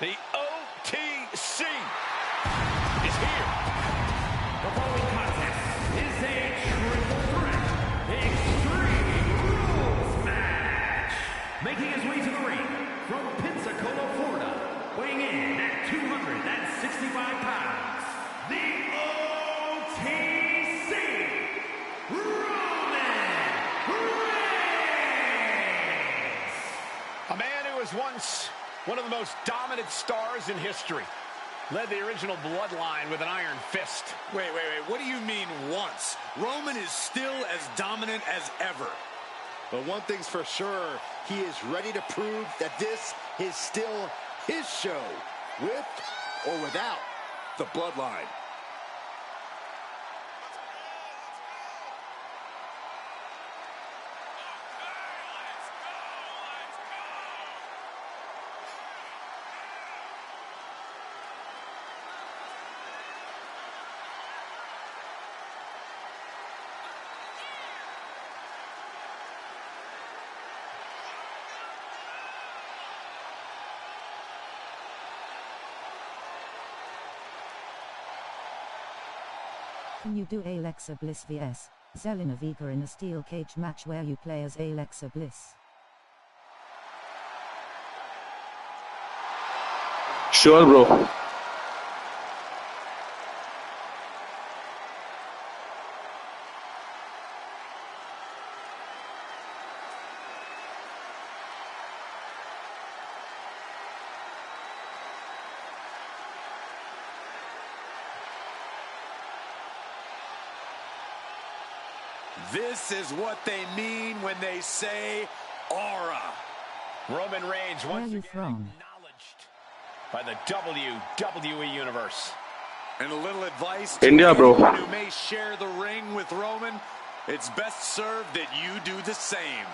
The OTC is here. The following contest is a triple threat extreme rules match. Making his way to the ring from Pensacola, Florida, weighing in at 265 pounds, the OTC, Roman Reigns. A man who was once one of the most dominant stars in history. Led the original bloodline with an iron fist. Wait. What do you mean once? Roman is still as dominant as ever. But one thing's for sure, he is ready to prove that this is still his show, with or without the bloodline. Can you do Alexa Bliss vs. Zelina Vega in a steel cage match where you play as Alexa Bliss? Sure, bro. This is what they mean when they say aura. Roman Reigns Where are once you again from? acknowledged by the WWE Universe. And a little advice to India, bro. anyone who may share the ring with Roman, it's best served that you do the same.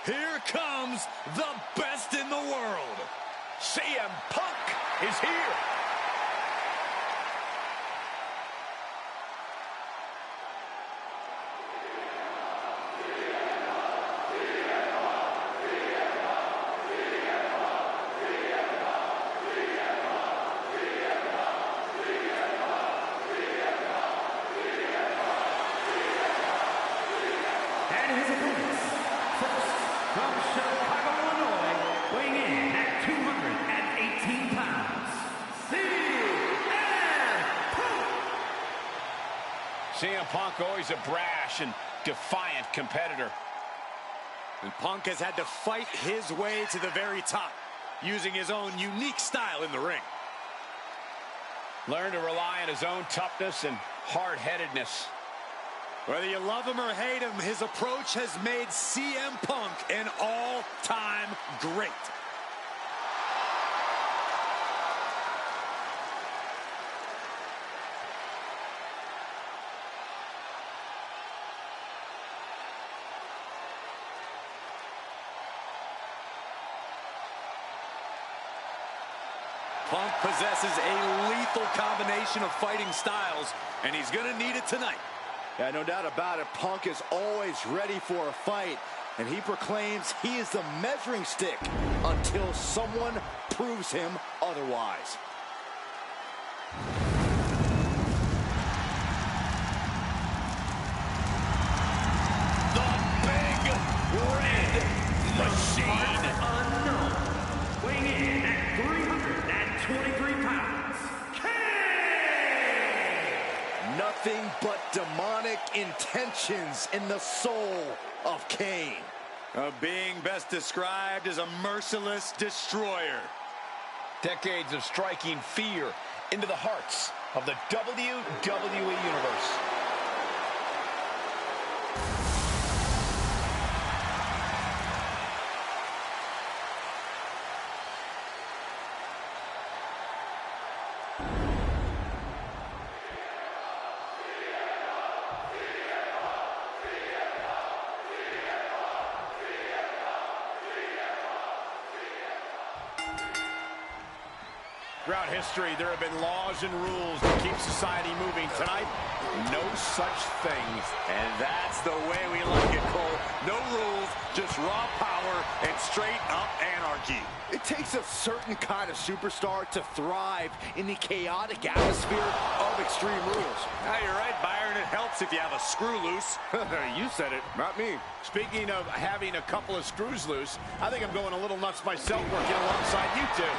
Here comes the best in the world. CM Punk is here. And his opponents, first from Chicago, Illinois, weighing in at 218 pounds, CM Punk. CM Punk, always a brash and defiant competitor. And Punk has had to fight his way to the very top, using his own unique style in the ring. Learned to rely on his own toughness and hard-headedness. Whether you love him or hate him, his approach has made CM Punk an all-time great. Punk possesses a lethal combination of fighting styles, and he's going to need it tonight. Yeah, no doubt about it. Punk is always ready for a fight, and he proclaims he is the measuring stick until someone proves him otherwise. The Big Red Machine. Unknown, weighing in at 323 pounds, Nothing but demonic intentions in the soul of Kane. A being best described as a merciless destroyer. Decades of striking fear into the hearts of the WWE Universe. Throughout history, there have been laws and rules to keep society moving. Tonight, no such things. And that's the way we like it, Cole. No rules, just raw power and straight-up anarchy. It takes a certain kind of superstar to thrive in the chaotic atmosphere of Extreme Rules. Now, you're right, Byron. It helps if you have a screw loose. You said it, not me. Speaking of having a couple of screws loose, I think I'm going a little nuts myself working alongside you two.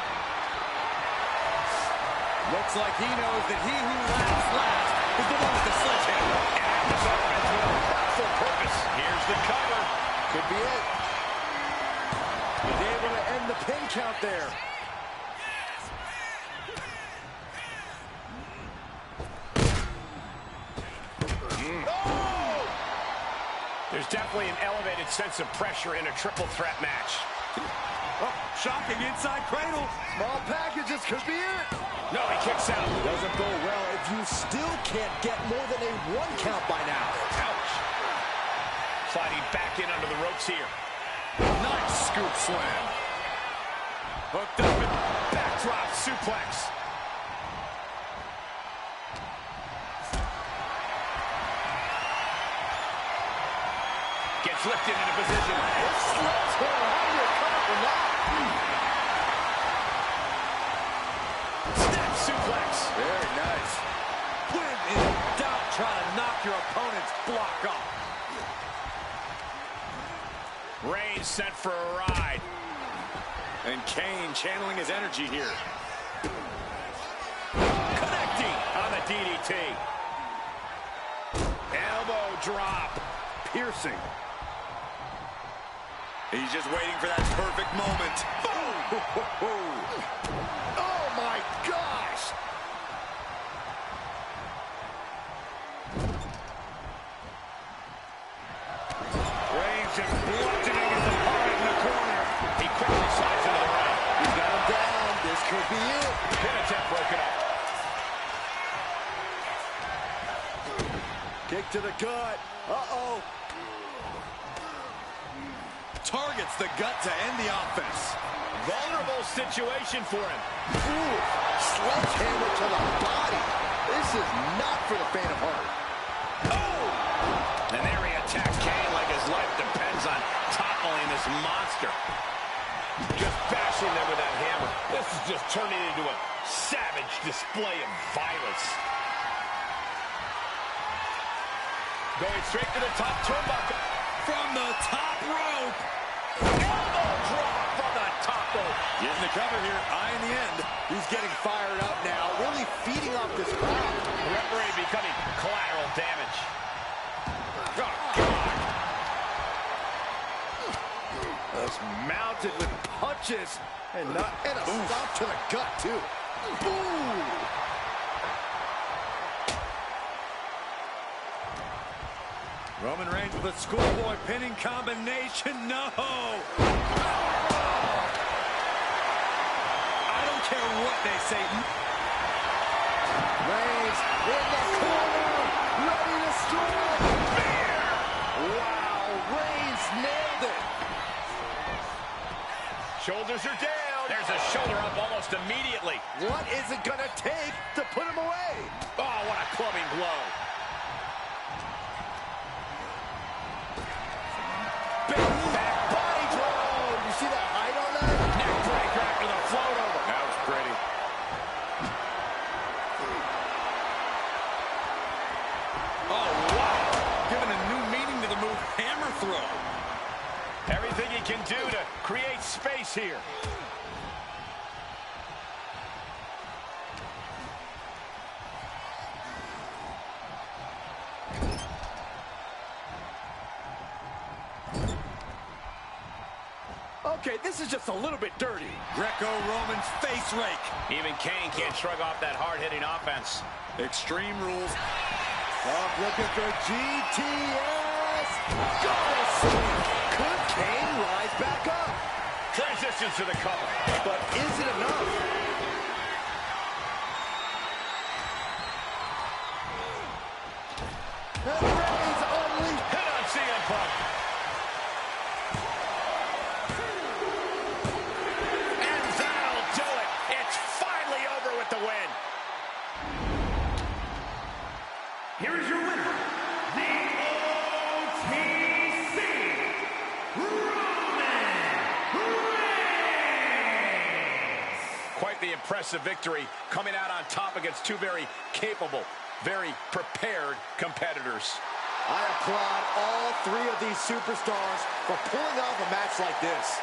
Looks like he knows that he who laughs last is the one with the sledgehammer. And this offense with a powerful purpose. Here's the cover. Could be it. He's able to end the pin count there. Oh! There's definitely an elevated sense of pressure in a triple threat match. Oh, shocking inside cradle. Small packages could be it. No, he kicks out. Doesn't go well if you still can't get more than a 1 count by now. Ouch. Sliding back in under the ropes here. Nice scoop slam. Hooked up and backdrop suplex. Gets lifted into position. Slips here. How do you recover from that? Step suplex. Very nice. When in doubt, try to knock your opponent's block off. Reigns sent for a ride. And Kane channeling his energy here. Connecting on the DDT. Elbow drop. Piercing. He's just waiting for that perfect moment. Boom! Oh my gosh! Reigns just bludgeoning his opponent in the corner. He quickly slides into the ring. He's got him down. This could be it. Pin attempt broken up. Kick to the gut. Uh-oh. Targets the gut to end the offense. Vulnerable situation for him. Ooh, sledgehammer to the body. This is not for the faint of heart. Oh! And there he attacks Kane like his life depends on toppling this monster. Just bashing them with that hammer. This is just turning into a savage display of violence. Going straight to the top turnbuckle. From the top rope. Elbow drop from the top rope. Getting the cover here, eye in the end. He's getting fired up now, really feeding off this crowd. The referee becoming collateral damage. Oh, God. That's mounted with punches and a stop to the gut, too. Ooh. Roman Reigns with a schoolboy pinning combination. No! I don't care what they say. Reigns in the corner, ready to strike. Wow, Reigns nailed it. Shoulders are down. There's a shoulder up almost immediately. What is it gonna take to put him away? Oh, what a clubbing blow. Big back body drop. You see that height on that? Neck breaker after the float over. That was pretty. Oh, wow. Giving a new meaning to the move hammer throw. Everything he can do to create space here. Okay, this is just a little bit dirty. Greco-Roman face rake. Even Kane can't shrug off that hard-hitting offense. Extreme Rules. Top looking for GTS. Gotta see. Could Kane rise back up? Transitions to the cover. But is it enough? And Reigns unleashed. Hit on CM Punk. And that'll do it. It's finally over. here is your winner, the OTC Roman Reigns. Quite the impressive victory, coming out on top against two very capable, very prepared competitors. I applaud all three of these superstars for pulling off a match like this.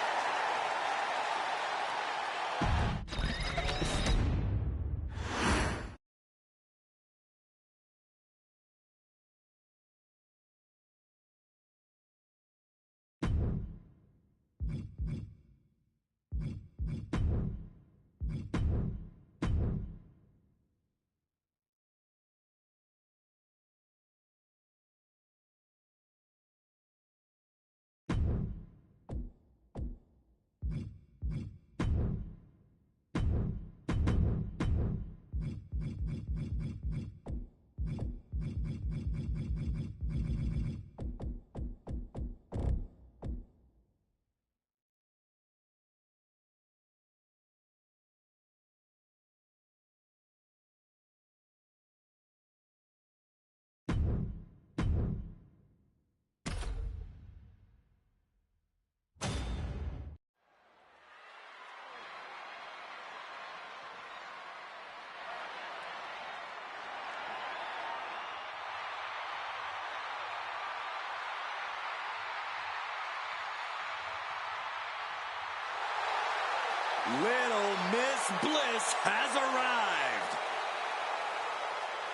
Little Miss Bliss has arrived.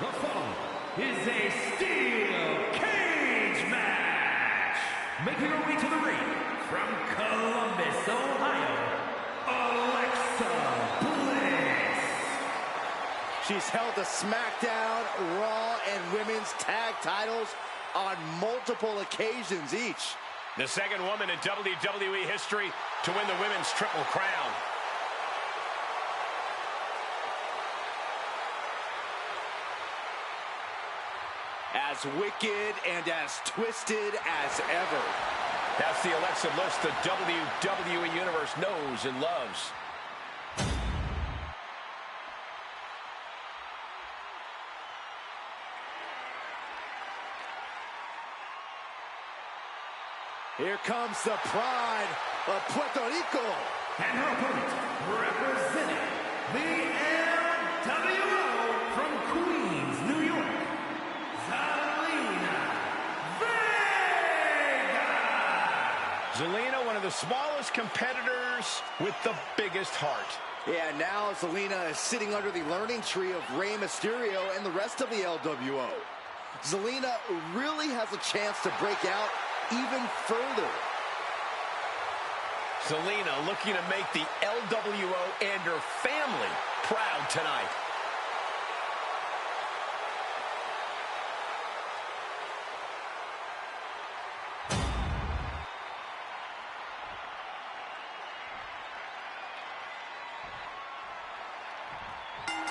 The following is a steel cage match. Making her way to the ring from Columbus, Ohio, Alexa Bliss. She's held the SmackDown, Raw, and Women's Tag titles on multiple occasions each. The second woman in WWE history to win the Women's Triple Crown. As wicked and as twisted as ever. That's the Alexa Bliss the WWE Universe knows and loves. Here comes the pride of Puerto Rico. And her opponent, representing the LWO from Queens, New York, Zelina Vega. Zelina, one of the smallest competitors with the biggest heart. Yeah, now Zelina is sitting under the learning tree of Rey Mysterio and the rest of the LWO. Zelina really has a chance to break out even further. Zelina looking to make the LWO and her family proud tonight.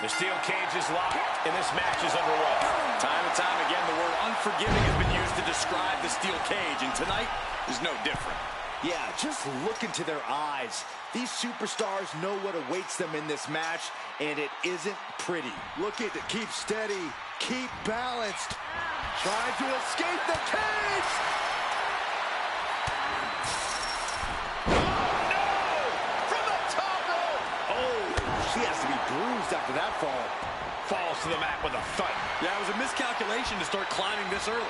The steel cage is locked, and this match is underway. Time and time again, the word unforgiving has been used to describe the steel cage, and tonight is no different. Yeah, just look into their eyes. These superstars know what awaits them in this match, and it isn't pretty. Looking to keep steady, keep balanced, trying to escape the cage! She has to be bruised after that fall. Falls to the mat with a thud. Yeah, it was a miscalculation to start climbing this early.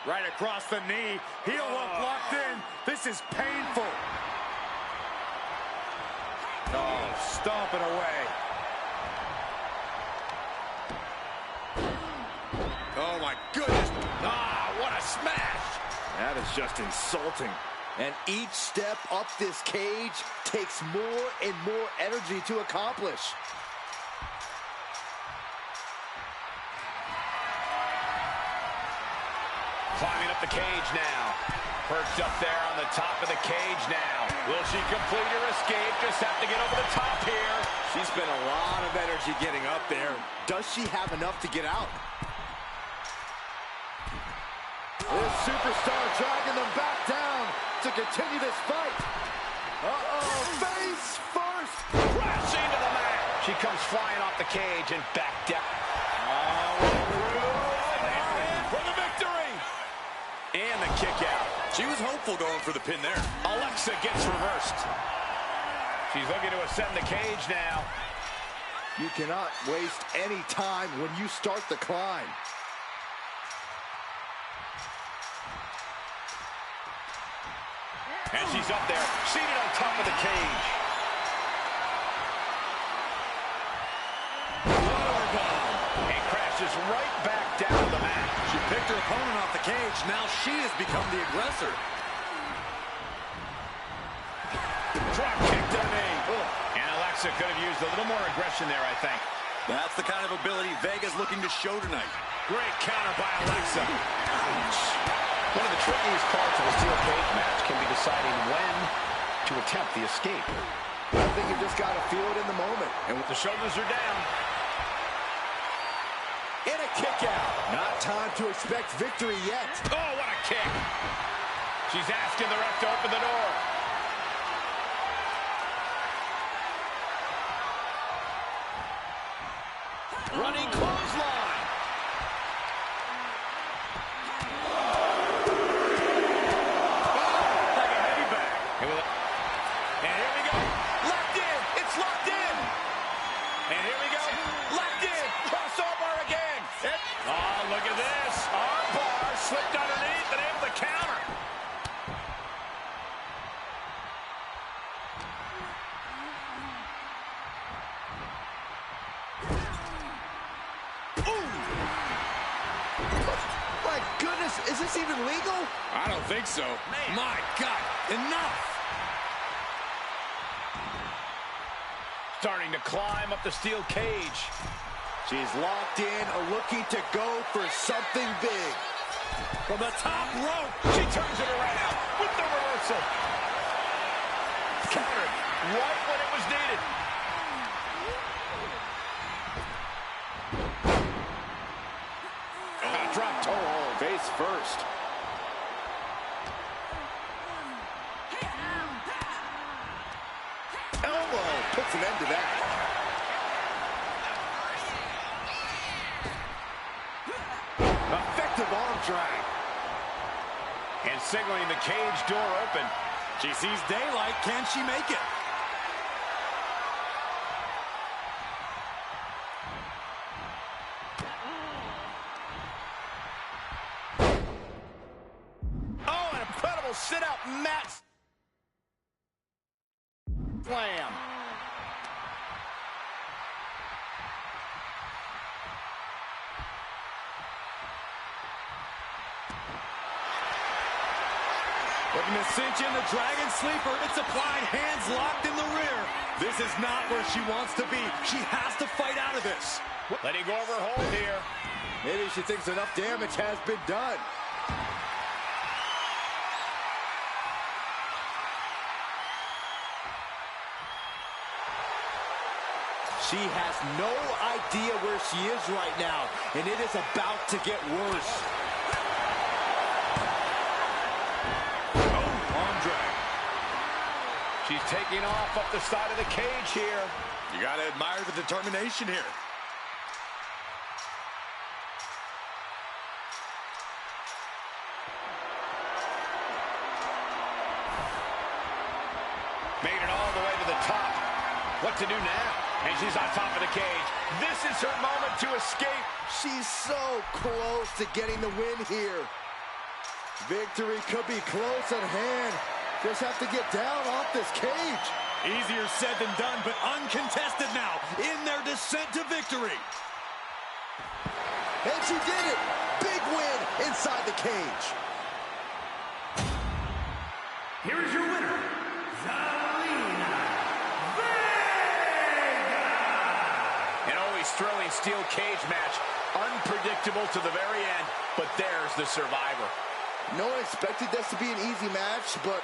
Right across the knee. Heel hook locked in. This is painful. Oh, stomp it away. Oh, my goodness. Ah, what a smash. That is just insulting. And each step up this cage takes more and more energy to accomplish. Climbing up the cage now. Perched up there on the top of the cage now. Will she complete her escape? Just have to get over the top here. She spent a lot of energy getting up there. Does she have enough to get out? This superstar dragging them back down to continue this fight. Uh-oh, face first. Crashing to the mat. She comes flying off the cage and back down. For the victory! And the kick out. She was hopeful going for the pin there. Alexa gets reversed. She's looking to ascend the cage now. You cannot waste any time when you start the climb. And she's up there, seated on top of the cage. And crashes right back down to the mat. She picked her opponent off the cage. Now she has become the aggressor. Drop kick to the knee. And Alexa could have used a little more aggression there, I think. That's the kind of ability Vega's looking to show tonight. Great counter by Alexa. One of the trickiest parts of a steel cage match can be deciding when to attempt the escape. I think you just got to feel it in the moment. And the shoulders are down. And a kick out. Not time to expect victory yet. Oh, what a kick. She's asking the ref to open the door. Running clothesline. Like a heavy bag. And here we go. Locked in. It's locked in. And here we go. Locked in. Crossover again. Oh, look at this. Arm bar slipped underneath and able to counter. My goodness, is this even legal? I don't think so. My God, enough! Starting to climb up the steel cage. She's locked in, looking to go for something big. From the top rope. She turns it around with the reversal. Countered right when it was needed. Drop toe hold. Face first. Elbow puts an end to that. Effective arm drag. And signaling the cage door open. She sees daylight. Can she make it? Oh, an incredible sit-out mat slam. Looking to cinch in the Dragon Sleeper. It's applied, hands locked in the rear. This is not where she wants to be. She has to fight out of this. Letting go of her hold here. Maybe she thinks enough damage has been done. She has no idea where she is right now, and it is about to get worse. She's taking off up the side of the cage here. You got to admire the determination here. Made it all the way to the top. What to do now? And she's on top of the cage. This is her moment to escape. She's so close to getting the win here. Victory could be close at hand. Just have to get down off this cage. Easier said than done, but uncontested now in their descent to victory. And she did it. Big win inside the cage. Here is your winner, Zelina Vega! An always thrilling steel cage match. Unpredictable to the very end, but there's the survivor. No one expected this to be an easy match, but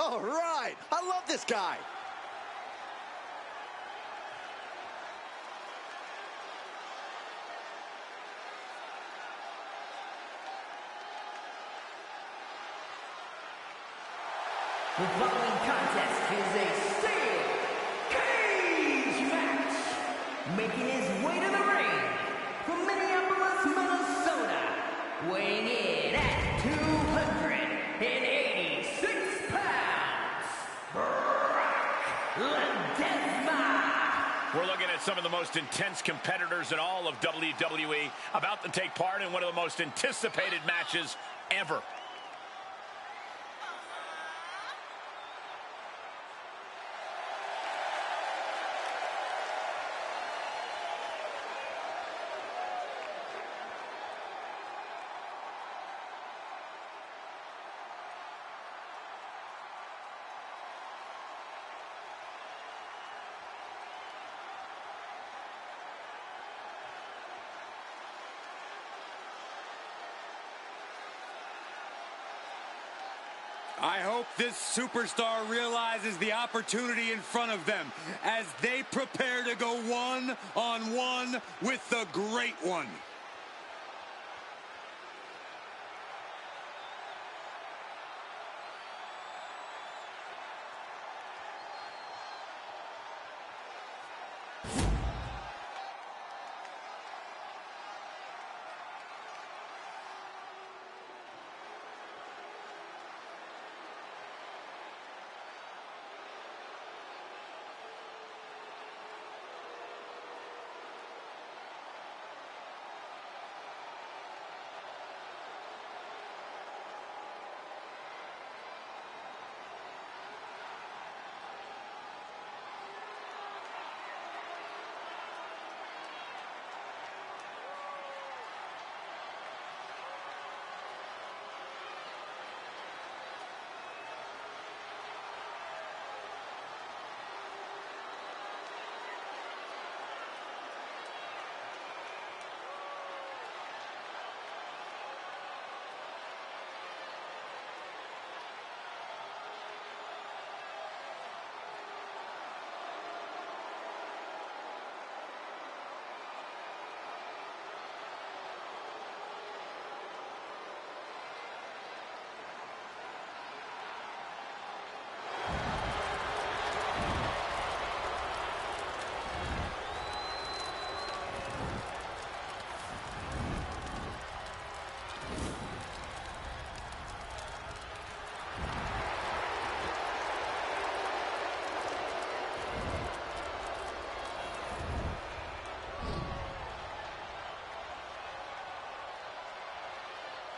All right. I love this guy. The following contest is a steel cage match. Making his way to the ring from Minneapolis, Minnesota, weighing in at 286 pounds, Brock Lesnar. We're looking at some of the most intense competitors in all of WWE about to take part in one of the most anticipated matches ever. I hope this superstar realizes the opportunity in front of them as they prepare to go one-on-one with the Great One.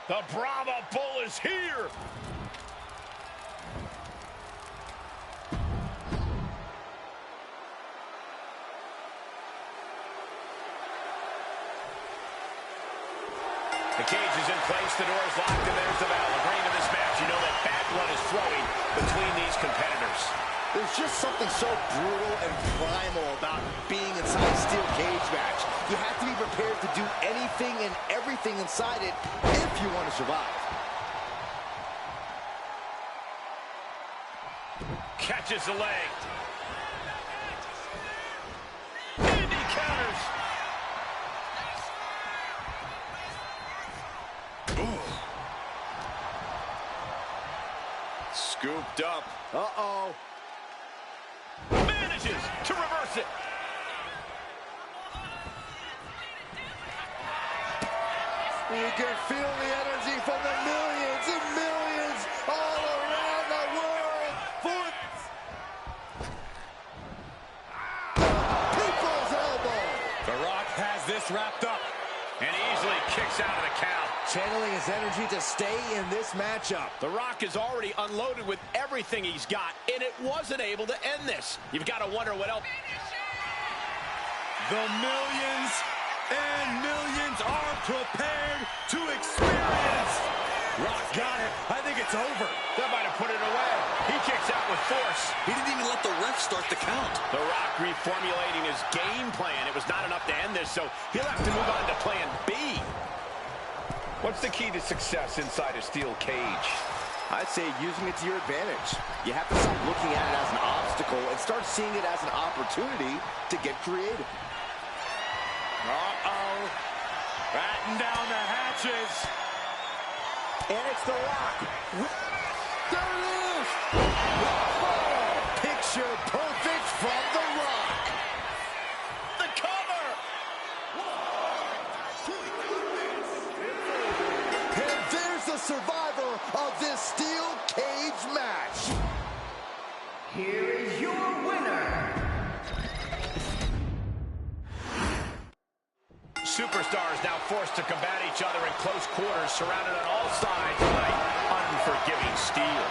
The Brahma Bull is here. The cage is in place, the door is locked, and there's the bell. Agreeing to this match, you know that bad blood is flowing between these competitors. There's just something so brutal and primal about being inside a steel cage match. You have to be prepared to do anything and everything inside it if you want to survive. Catches the leg. And he counters. Ooh. Scooped up. Uh-oh. Manages to reverse it. You can feel the energy from the millions and millions all around the world for people's elbow. The Rock has this wrapped up. And easily kicks out of the count. Channeling his energy to stay in this matchup. The Rock is already unloaded with everything he's got, and it wasn't able to end this. You've got to wonder what else. The millions and millions are prepared to experience. Rock got it. I think it's over. That might have put it away. He kicks out with force. He didn't even let the ref start the count. The Rock reformulating his game plan. It was not enough to end this, so he'll have to move on to plan B. What's the key to success inside a steel cage? I'd say using it to your advantage. You have to stop looking at it as an obstacle and start seeing it as an opportunity to get creative. Uh-oh. Batten down the hatches. And it's The Rock. There it is! Picture perfect from The Rock. The cover! And there's the survivor of this steel cage match. Here is your winner. Superstars now forced to combat each other in close quarters, surrounded on all sides by unforgiving steel.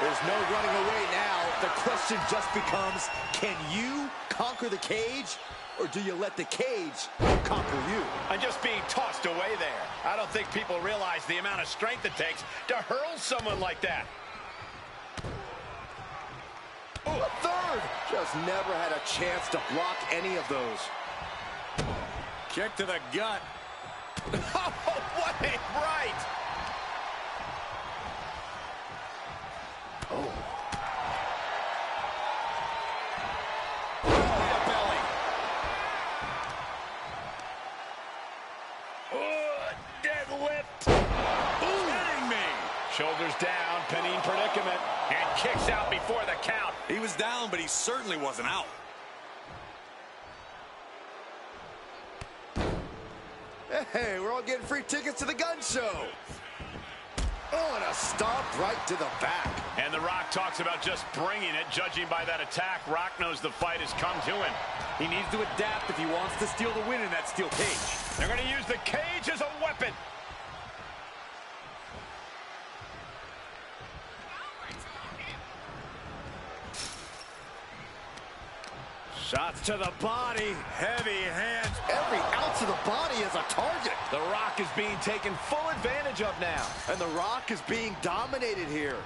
There's no running away now. The question just becomes, can you conquer the cage, or do you let the cage conquer you? And just being tossed away there. I don't think people realize the amount of strength it takes to hurl someone like that. A third! Just never had a chance to block any of those. Kick to the gut. Oh, what a right! Oh. Belly. Deadlift. Kidding me. Shoulders down, pinning predicament, and kicks out before the count. He was down, but he certainly wasn't out. Hey, we're all getting free tickets to the gun show. Oh, and a stomp right to the back. And The Rock talks about just bringing it. Judging by that attack, Rock knows the fight has come to him. He needs to adapt if he wants to steal the win in that steel cage. They're going to use the cage as a weapon. Shots to the body. Heavy hands. Every ounce of the body is a target. The Rock is being taken full advantage of now. And The Rock is being dominated here.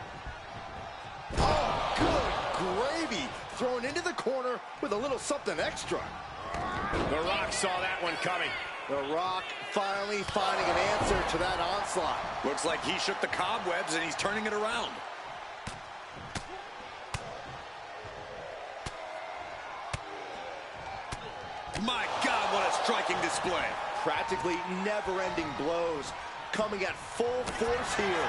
Oh, good gravy. Thrown into the corner with a little something extra. The Rock saw that one coming. The Rock finally finding an answer to that onslaught. Looks like he shook the cobwebs and he's turning it around. My God, what a striking display. Practically never-ending blows coming at full force here.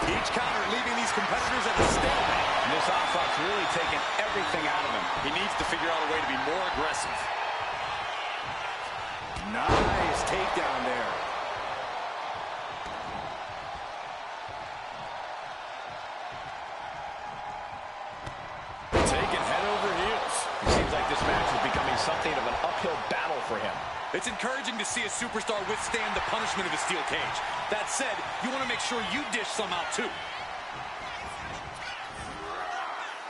Each counter leaving these competitors at a stalemate. And this offense really taking everything out of him. He needs to figure out a way to be more aggressive. Nice takedown there. Taking head over heels. It seems like this match is becoming something of an uphill battle for him. It's encouraging to see a superstar withstand the punishment of a steel cage. That said, you want to make sure you dish some out too.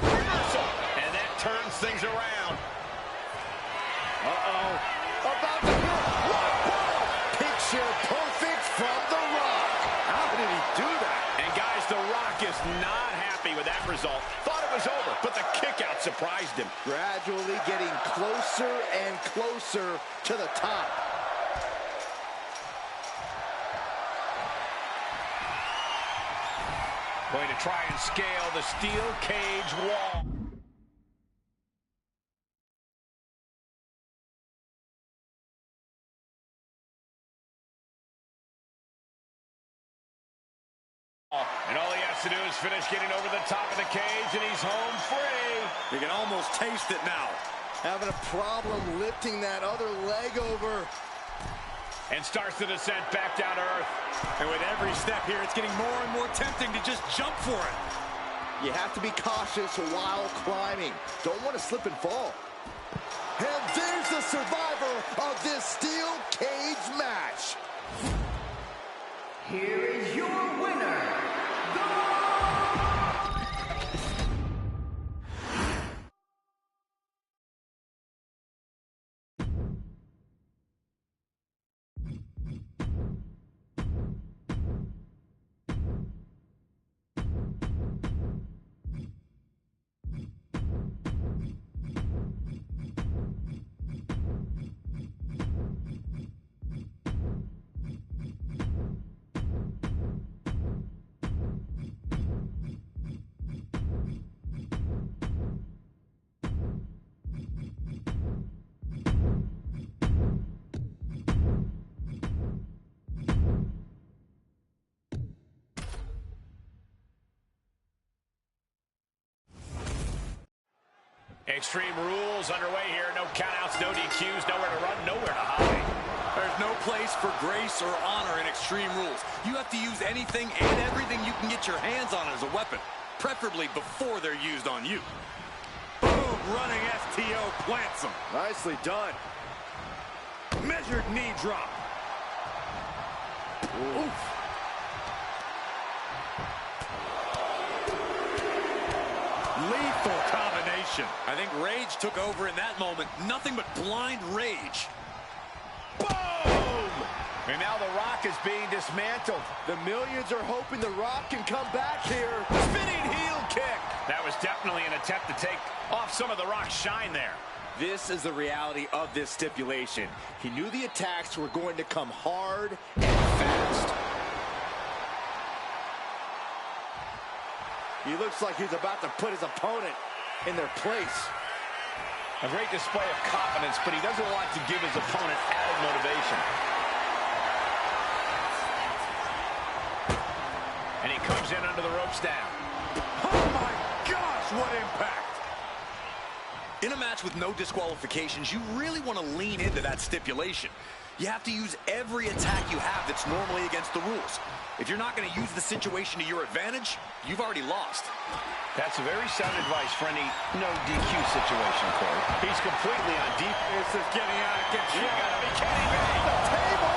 And that turns things around. Uh-oh. About to go. Picture perfect from The Rock. How did he do that? And guys, The Rock is not happy with that result. Thought it was over, but the kick out surprised him. Gradually getting closer and closer to the top. Going to try and scale the steel cage wall. And all he has to do is finish getting over the top of the cage, and he's home free. You can almost taste it now. Having a problem lifting that other leg over. And starts the descent back down to earth. And with every step here, it's getting more and more tempting to just jump for it. You have to be cautious while climbing. Don't want to slip and fall. And there's the survivor of this steel cage match. Here is your winner, Extreme Rules underway here. No countouts, no DQs, nowhere to run, nowhere to hide. There's no place for grace or honor in Extreme Rules. You have to use anything and everything you can get your hands on as a weapon, preferably before they're used on you. Boom, running STO plants him. Nicely done. Measured knee drop. Oof. Lethal combination. I think rage took over in that moment. Nothing but blind rage. Boom! And now The Rock is being dismantled. The millions are hoping The Rock can come back here. Spinning heel kick. That was definitely an attempt to take off some of The Rock's shine there. This is the reality of this stipulation. He knew the attacks were going to come hard and fast. He looks like he's about to put his opponent in their place. A great display of confidence, but he doesn't want to give his opponent added motivation. And he comes in under the ropes down. Oh my gosh, what impact! In a match with no disqualifications, you really want to lean into that stipulation. You have to use every attack you have that's normally against the rules. If you're not going to use the situation to your advantage, you've already lost. That's a very sound advice for any no DQ situation, Corey. He's completely on deep. This is getting out of control. You gotta be kidding me. The table!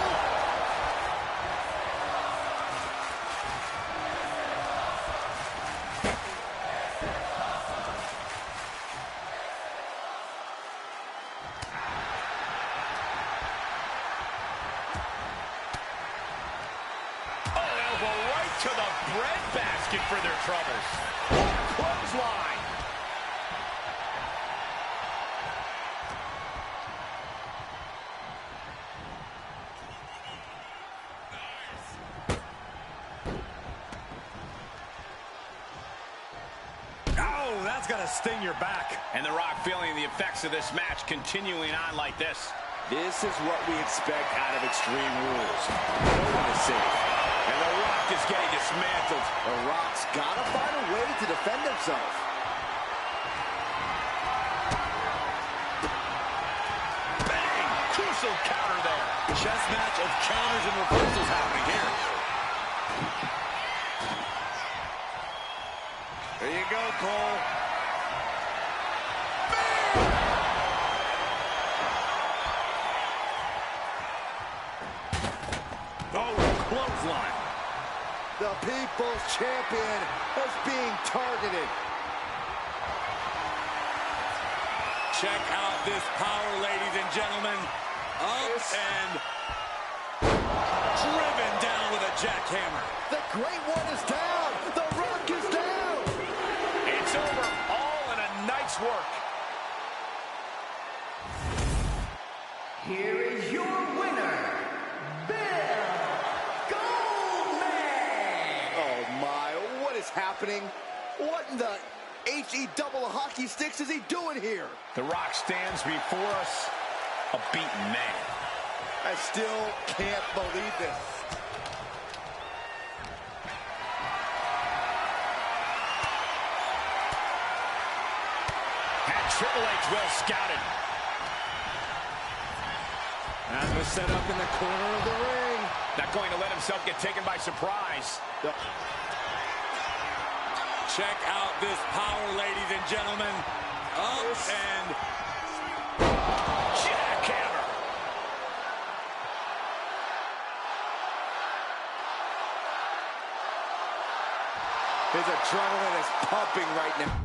To the breadbasket for their troubles. Clothesline. Oh, that's gonna sting your back. And The Rock feeling the effects of this match continuing on like this. This is what we expect out of Extreme Rules. No one is safe. And The Rock is getting dismantled. The Rock's got to find a way to defend himself. Bang! Crucial counter there. Chess match of counters and reversals happening here. There you go, Cole. Oh, clothesline. The People's Champion is being targeted. Check out this power, ladies and gentlemen. Up and driven down with a jackhammer. The Great One is down. The Rock is down. It's over, all in a night's work. Here is your winner, Bill Goldman! Oh my, what is happening? What in the H-E-double hockey sticks is he doing here? The Rock stands before us, a beaten man. I still can't believe this. And Triple H well scouted. And the setup in the corner of the ring. Not going to let himself get taken by surprise. Check out this power, ladies and gentlemen. Up and Jackhammer. His adrenaline is pumping right now.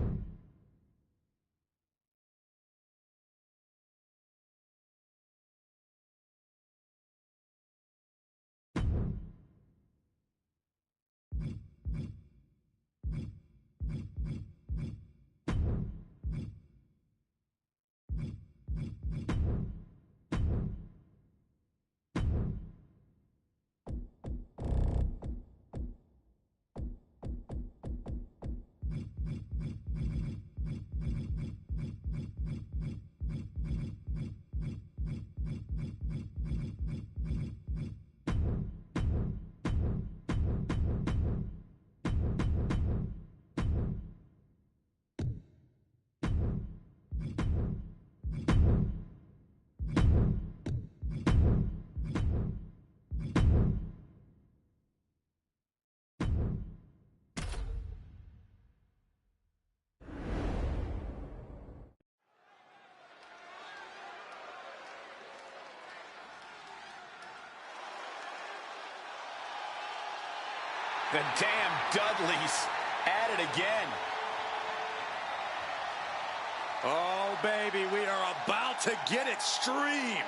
The damn Dudleys at it again. Oh, baby, we are about to get extreme.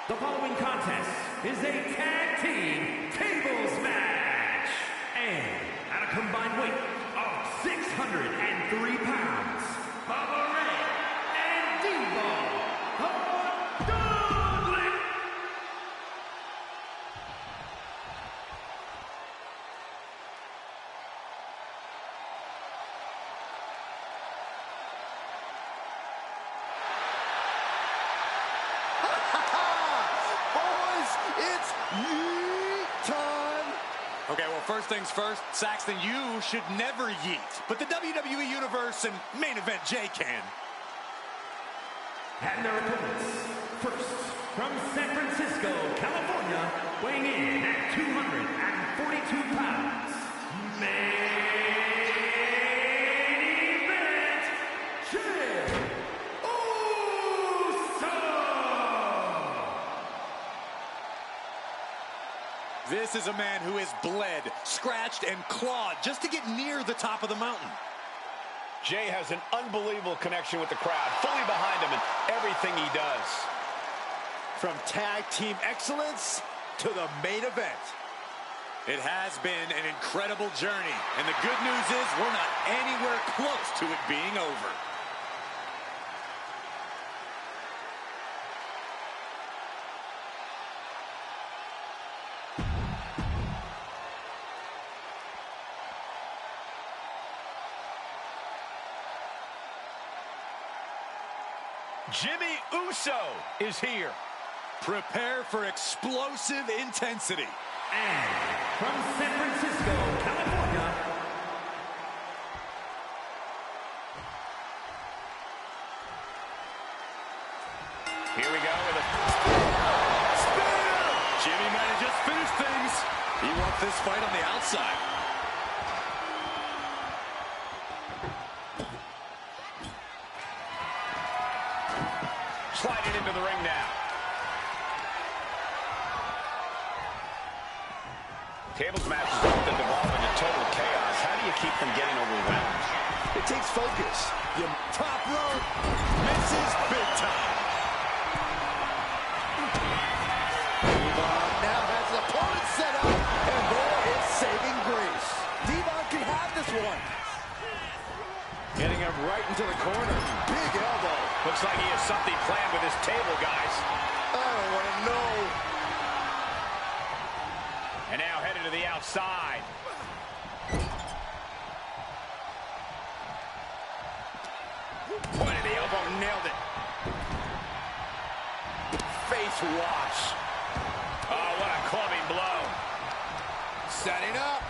The following contest is a tag team tables match. And at a combined weight of 603 pounds, Bubba Ray and Debo Dudley. It's yeet time. Okay, well, first things first, Saxton, you should never yeet. But the WWE Universe and main event Jay can. And their opponents, first, from San Francisco, California, weighing in at 242 pounds, main event, Jay Uso! This is a man who has bled, scratched, and clawed just to get near the top of the mountain. Jay has an unbelievable connection with the crowd, fully behind him in everything he does. From tag team excellence to the main event. It has been an incredible journey, and the good news is we're not anywhere close to it being over. Jimmy Uso is here. Prepare for explosive intensity. And from San Francisco, California, Here we go with a Spear! Jimmy might have just finished things. He wants this fight on the outside. sliding into the ring now. Tables matches often devolve into total chaos. How do you keep from getting overwhelmed? It takes focus. You top rope misses big time. Devon now has the opponent set up, and there is saving grace. Devon can have this one. Getting him right into the corner. Big elbow. Looks like he has something planned with his table, guys. I don't want to know. And now headed to the outside. Pointed the elbow, nailed it. Face wash. Oh, what a clubbing blow. Setting up.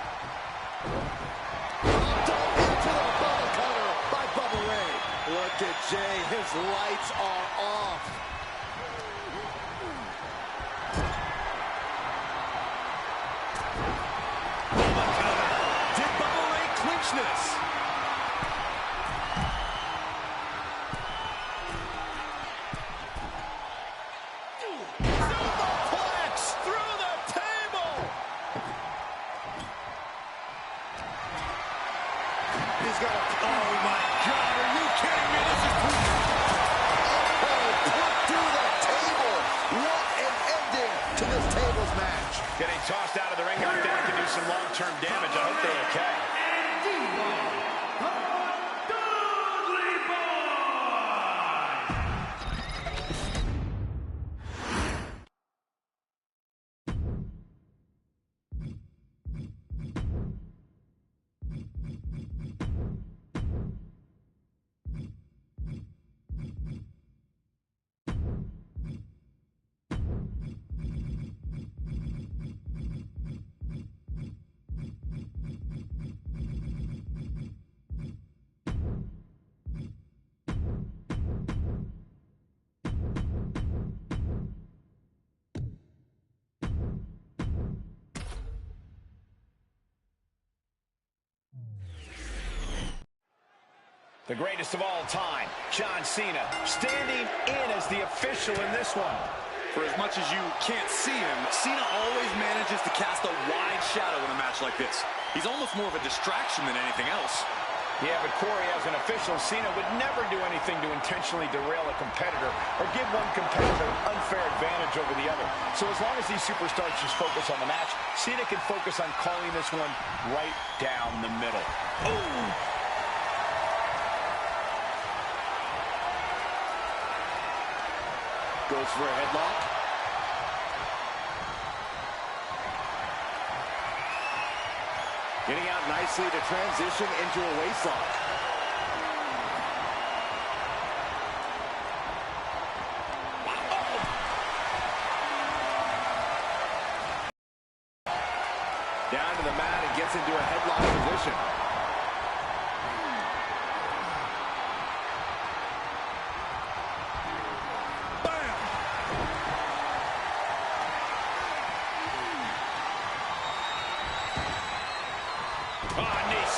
Dove into the bubble cutter by Bubba Ray. Look at Jay. His lights are off. Did Bubba Ray clinch this? Superplex through the table. He's got a... Oh, my God. Are you kidding me? This is... Oh, put through the table. What an ending to this tables match. Getting tossed out of the ring like that can do some long-term damage. I hope they're okay. The greatest of all time, John Cena, standing in as the official in this one. For as much as you can't see him, Cena always manages to cast a wide shadow in a match like this. He's almost more of a distraction than anything else. Yeah, but Corey, as an official, Cena would never do anything to intentionally derail a competitor or give one competitor an unfair advantage over the other. So as long as these superstars just focus on the match, Cena can focus on calling this one right down the middle. Oh! Goes for a headlock. Getting out nicely to transition into a waistlock. Down to the mat and gets into a headlock position.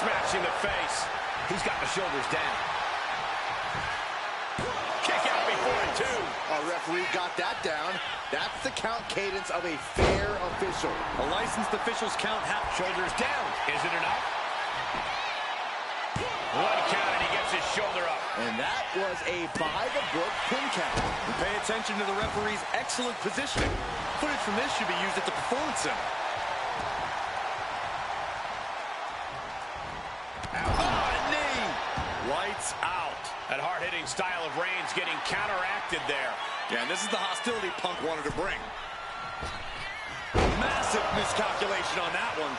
Smashing the face. He's got the shoulders down. Kick out before it, too. Our referee got that down. That's the count cadence of a fair official. A licensed official's count half. Shoulders down. Is it enough? One count, and he gets his shoulder up. And that was a by-the-book pin count. And pay attention to the referee's excellent positioning. Footage from this should be used at the Performance Center. Lights out. That hard-hitting style of Reigns getting counteracted there. Yeah, and this is the hostility Punk wanted to bring. Massive miscalculation on that one.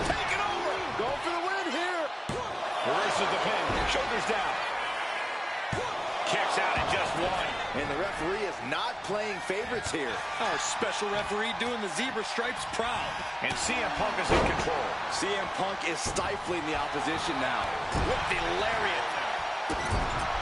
Take it over. Go for the win here. Reverses the pin. Shoulders down. Kicks out in just one. And the referee is not playing favorites here. Our special referee doing the zebra stripes proud. And CM Punk is in control. CM Punk is stifling the opposition now. With the lariat.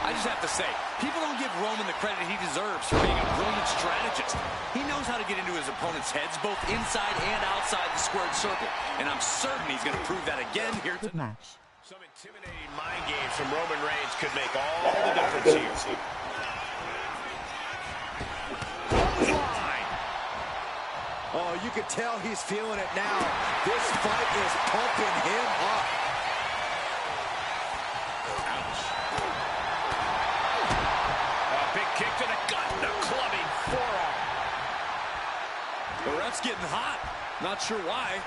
I just have to say, people don't give Roman the credit he deserves for being a brilliant strategist. He knows how to get into his opponent's heads, both inside and outside the squared circle. And I'm certain he's going to prove that again here Good tonight. match. Some intimidating mind games from Roman Reigns could make all the difference here. Oh, you can tell he's feeling it now. This fight is pumping him up. Ouch. A big kick to the gut and a clubbing forearm. The ref's getting hot. Not sure why.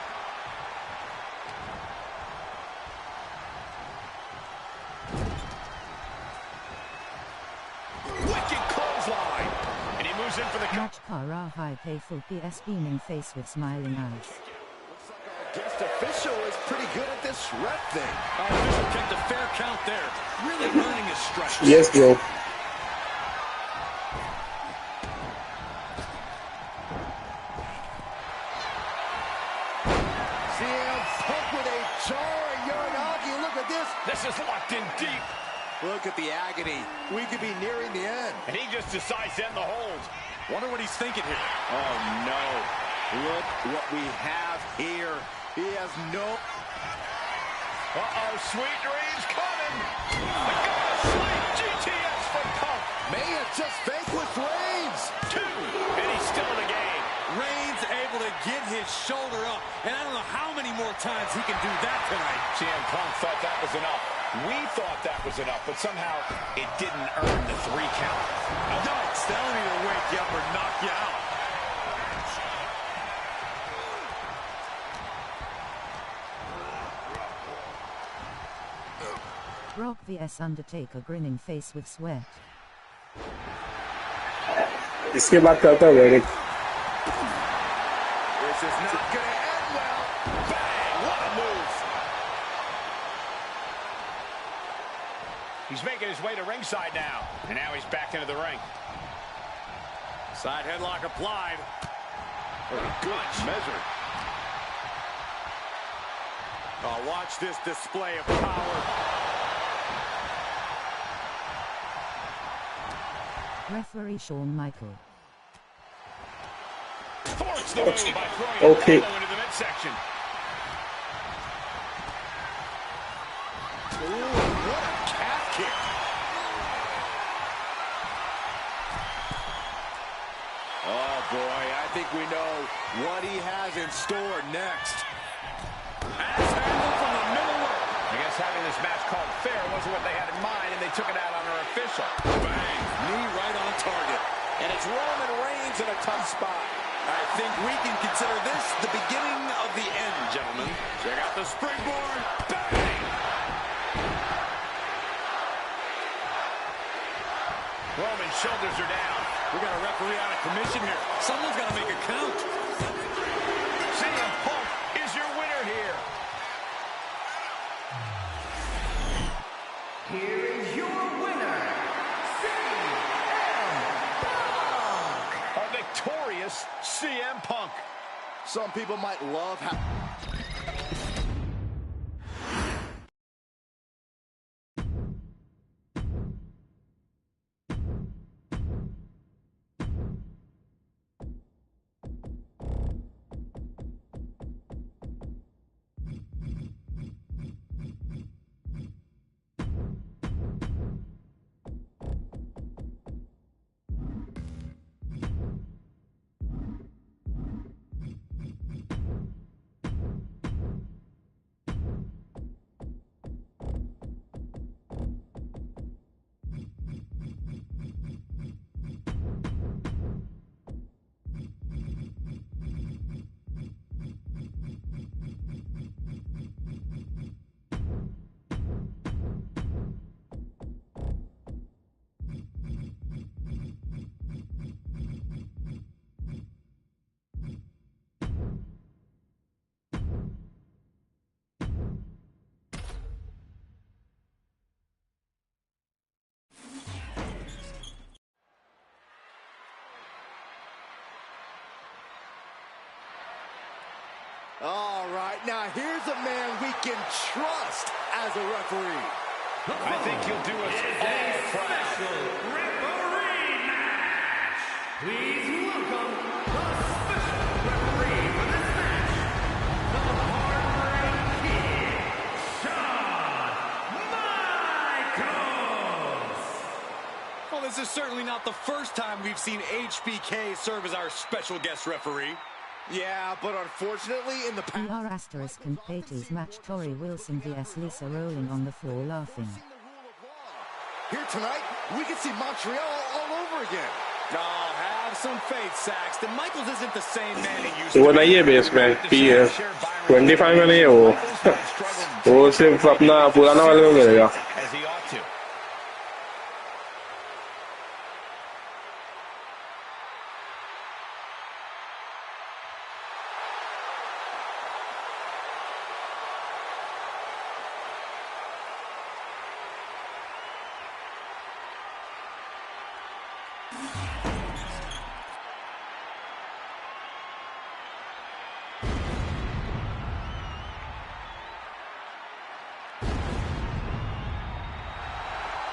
Wicked clothesline. And he moves in for the Match Kara high payful PS beaming face with smiling eyes. Guest official is pretty good at this ref thing. Our official kept a fair count there. Really earning his stripes. Yes, bro. CM Punk with a jarring Uranagi. Look at this. This is locked in deep. Look at the agony. We could be nearing the end. And he just decides to end the hold. Wonder what he's thinking here. Oh, no. Look what we have here. He has no... Uh-oh, sweet dreams coming. The God of Sleep, GTS from Punk. May have just vanquished Reigns. 2, and he's still in the game. Reigns able to get his shoulder up. And I don't know how many more times he can do that tonight. CM Punk thought that was enough. We thought that was enough, but somehow it didn't earn the 3 count. Yikes, that'll either wake you up or knock you out. Brock vs Undertaker grinning face with sweat. इसके बाद करता हूँ direct. This is not going to end well. Bang! What a move! He's making his way to ringside now. And now he's back into the ring. Side headlock applied. Good measure. Oh, watch this display of power. Referee Shawn Michael. Thwarts the move by throwing Okay. an elbow into the midsection. Ooh, what a calf kick. Oh, boy, I think we know what he has in store next. Ass handle from the middle rope. I guess having this match called fair wasn't what they had in mind, and they took it out on their official. Bang, knee right on target. And it's Roman Reigns in a tough spot. I think we can consider this the beginning of the end, gentlemen. Check out the springboard. Bang! Roman's shoulders are down. We got a referee out of commission here. Someone's got to make a count. CM Punk is your winner here. Here is your winner, CM Punk. A victorious CM Punk. Some people might love how... All right, now here's a man we can trust as a referee. I think he'll do us all proud. Special referee match. Please welcome the special referee for this match, the Heartbreak Kid, Shawn Michaels. Well, this is certainly not the first time we've seen HBK serve as our special guest referee. Yeah, but unfortunately in the past... ER asterisk and Patty's match Tori Wilson vs Lisa rolling on the floor laughing. Here tonight, we can see Montreal all over again. Oh, have some faith, Saxton. Michaels isn't the same man he used तो वो to नहीं है be. Base में PS 25 में नहीं है वो सिर्फ अपना पुराना वाले में मिलेगा. As he ought to.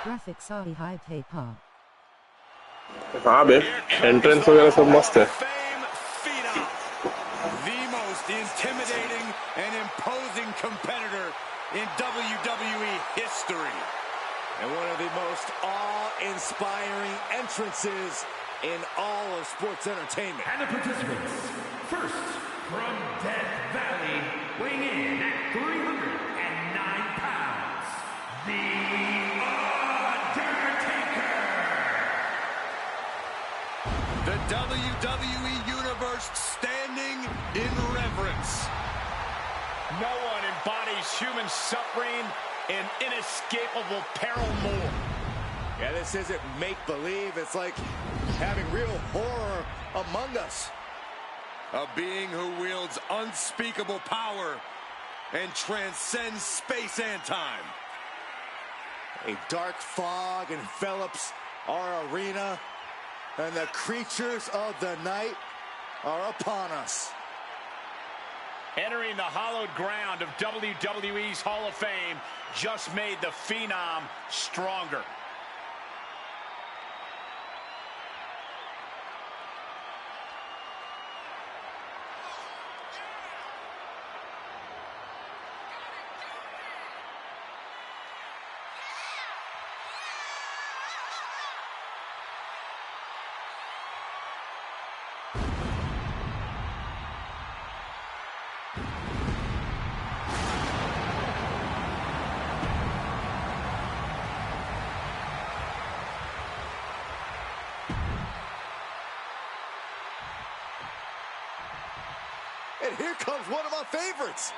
Graphics are high tape are. हाँ बे एंट्रेंस वगैरह सब मस्त है. Fame phenom. The most intimidating and imposing competitor in WWE history. And one of the most awe-inspiring entrances in all of sports entertainment. And the participants, first, from Death Valley, weighing in at 309 pounds, The Undertaker. The WWE Universe standing in reverence. No one embodies human suffering and inescapable peril more. Yeah, this isn't make-believe. It's like having real horror among us. A being who wields unspeakable power and transcends space and time. A dark fog envelops our arena, and the creatures of the night are upon us. Entering the hallowed ground of WWE's Hall of Fame just made the Phenom stronger. And here comes one of my favorites.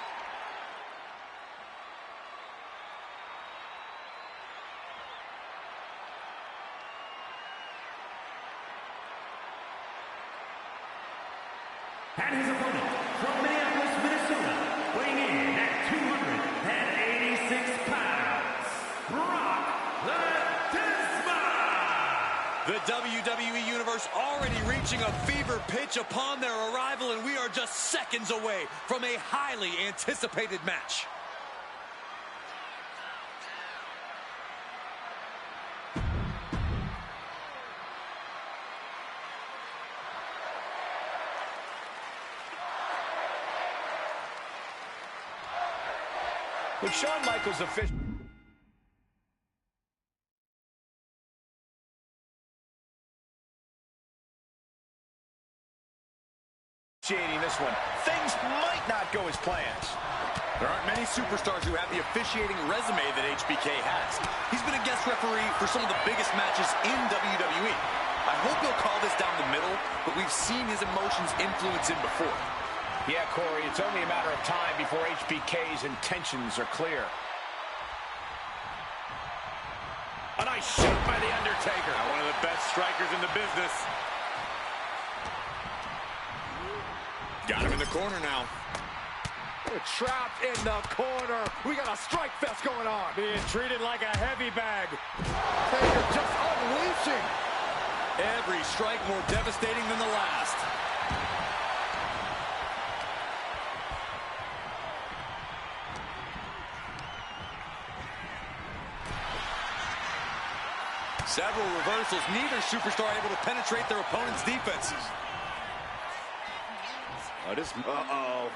And his opponent from Minneapolis, Minnesota, weighing in at 286 pounds, Brock Lesnar. The WWE Universe already reaching a fever pitch upon their arrival, and we are just seconds away from a highly anticipated match. With Shawn Michaels officiating this one, things might not go as planned. There aren't many superstars who have the officiating resume that HBK has. He's been a guest referee for some of the biggest matches in WWE. I hope he'll call this down the middle, but we've seen his emotions influence him before. Yeah, Corey, it's only a matter of time before HBK's intentions are clear. A nice shot by The Undertaker. One of the best strikers in the business. Got him in the corner now. We're trapped in the corner. We got a strike fest going on. Being treated like a heavy bag. Taker just unleashing. Every strike more devastating than the last. Several reversals, neither superstar able to penetrate their opponent's defenses. Oh,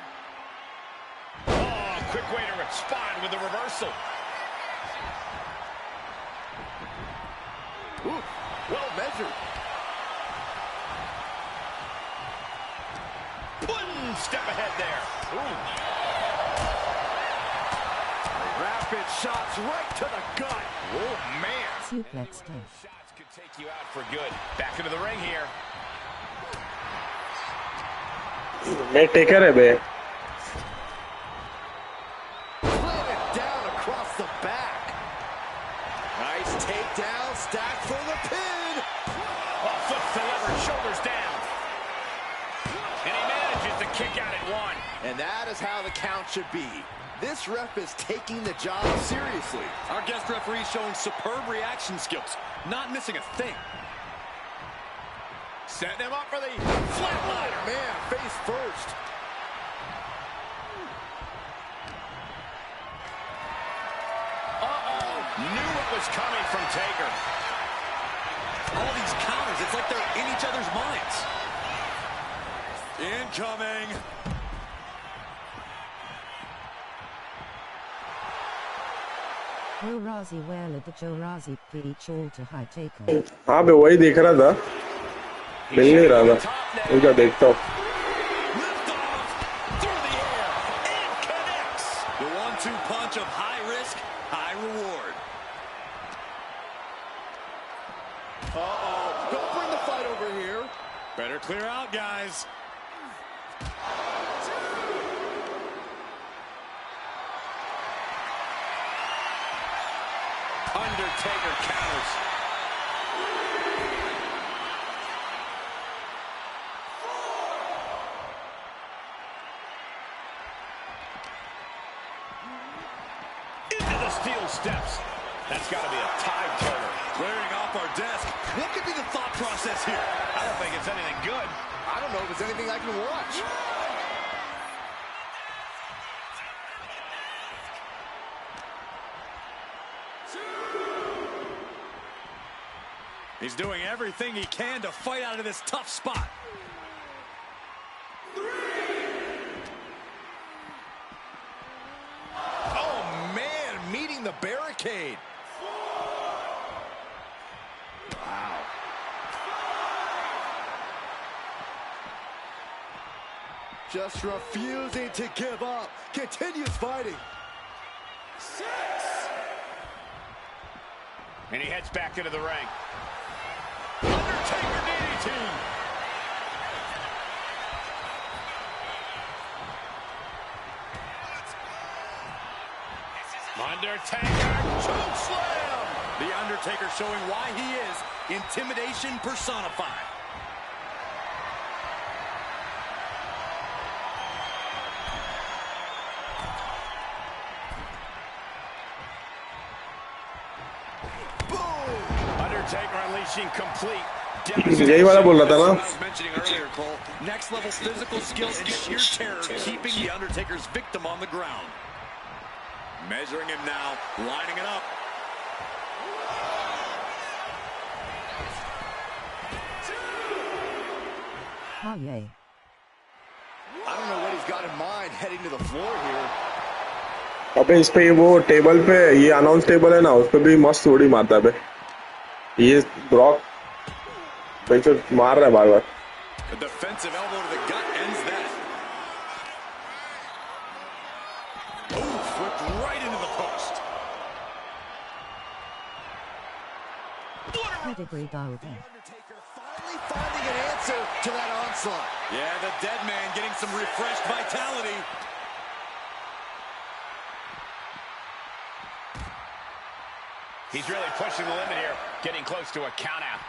quick way to respond with the reversal. Ooh, well measured. One step ahead there. Ooh. Rapid shots right to the gut. Oh, man. Suplex kick. Shots could take you out for good. Back into the ring here. मैं taker है बे. Planted down across the back. Nice takedown, stacked for the pin. Oh, flips the lever, shoulders down. And he manages to kick out at one. And that is how the count should be. This ref is taking the job seriously. Our guest referee showing superb reaction skills, not missing a thing. Setting him up for the flatliner. Man, face first. Uh-oh. Knew it was coming from Taker. All these counters, it's like they're in each other's minds. Incoming. Joe Razi Wale the Joe Razi preach all to high taker. हाँ बे वही देख रहा था. मिल नहीं रहा था. रुक जा देखता हूँ. Lift off through the air and connects. The 1-2 punch of high risk, high reward. Uh-oh, don't bring the fight over here. Better clear out, guys. Undertaker counters. Into the steel steps. That's got to be a tide turner. Clearing off our desk. What could be the thought process here? I don't think it's anything good. I don't know if it's anything I can watch. He's doing everything he can to fight out of this tough spot. Oh, man, meeting the barricade. Wow. Just refusing to give up. Continues fighting. 6. And he heads back into the ring. Undertaker DDT. Undertaker choke slam. The Undertaker showing why he is intimidation personified. Undertaker unleashing complete यही वाला बोल रहा था ना. I was mentioning earlier, Cole. Next level physical skill and sheer terror keeping the Undertaker's victim on the ground. Measuring him now, lining it up. Oh yay. I don't know what he's got in mind heading to the floor here. अबे इस पे वो table पे ये announce table है ना, उस पे भी मस्त उड़ी मारता है. ये ब्रॉक बेंचो मार रहा है बार बार. A defensive elbow to the gut ends that. Oh, flipped right into the post. Pedigree Golden. Undertaker finally finding an answer to that onslaught. Yeah, the dead man getting some refreshed vitality. He's really pushing the limit here, getting close to a count out.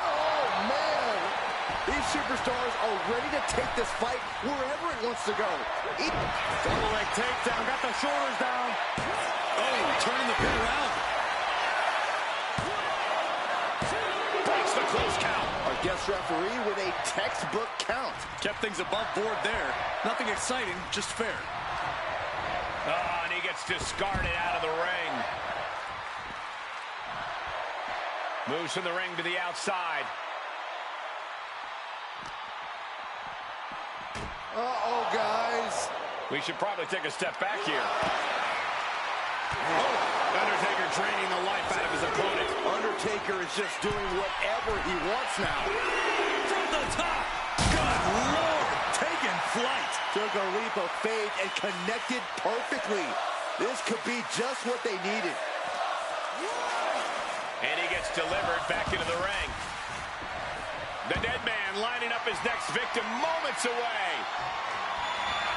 Oh, man. These superstars are ready to take this fight wherever it wants to go. Double leg takedown, got the shoulders down. Oh, turning the pin around. Breaks the close count. Our guest referee with a textbook count. Kept things above board there. Nothing exciting, just fair. Oh, and he gets discarded out of the ring. Moves from the ring to the outside. Uh-oh, guys. We should probably take a step back here. Oh, Undertaker draining the life out of his opponent. Undertaker is just doing whatever he wants now. From the top. Good Lord, taking flight. Took a leap of faith and connected perfectly. This could be just what they needed. And he gets delivered back into the ring. The dead man lining up his next victim moments away.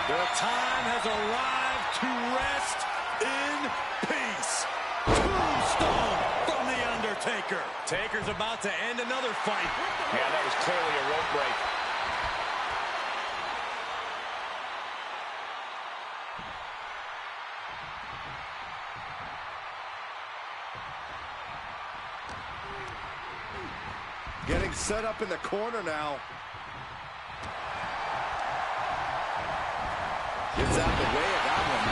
The time has arrived to rest in peace. Tombstone from The Undertaker. Taker's about to end another fight. Yeah, that was clearly a rope break. Getting set up in the corner now. Gets out the way of that one.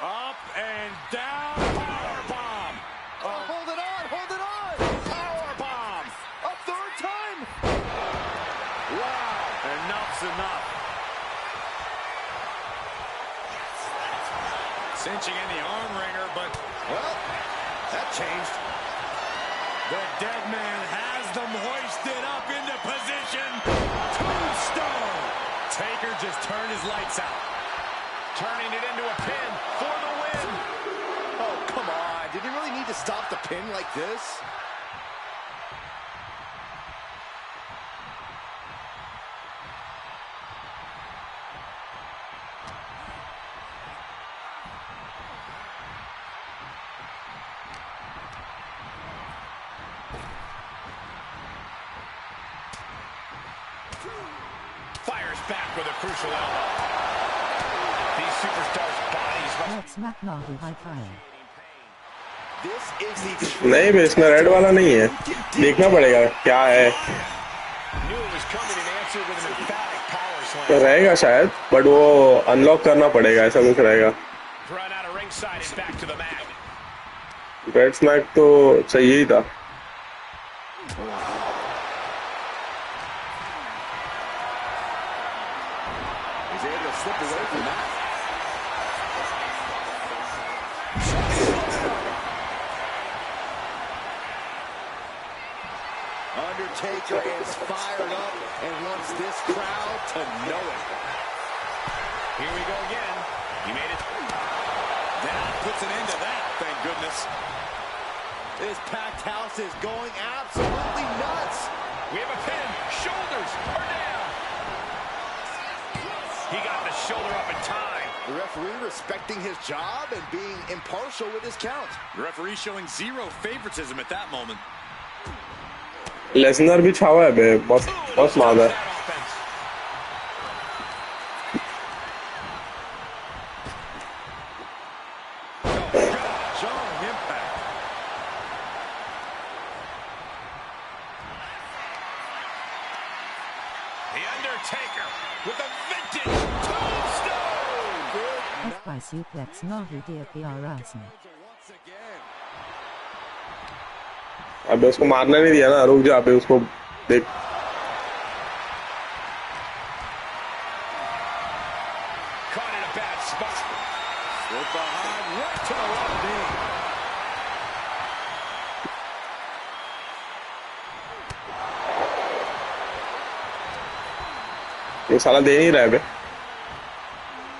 Up and down. Powerbomb. Hold it on, hold it on. Powerbomb. A third time. Wow. Enough's enough. Cinching in the arm wringer, but, well, that changed. The dead man has them hoisted up into position. Tombstone. Taker just turned his lights out. Turning it into a pin for the win. Oh, come on. Did he really need to stop the pin like this? Fires back with a crucial elbow. These superstars' bodies must Let's smack Nahu high fire. This is the नहीं बे, इसमें red वाला नहीं है. देखना पड़ेगा क्या है. knew it was coming in answer with an emphatic power slam. तो रहेगा शायद, बट वो अनलॉक करना पड़ेगा, ऐसा कुछ रहेगा. Run out of ringside and back to the mat. Red smack तो चाहिए ही था. He's able to slip away from that. Undertaker is fired up and wants this crowd to know it. Here we go again. He made it. That puts an end to that, thank goodness. This packed house is going absolutely nuts. We have a pin. Shoulders are down. He got the shoulder up in time. The referee respecting his job and being impartial with his count. The referee showing zero favoritism at that moment. Lesnar भी छावा है बे, बस मार है. By suplex Nahu Dia Piarasne. अबे उसको मारना नहीं दिया ना, रुक जा अबे उसको देख. ये साला दे नहीं रहा है बे.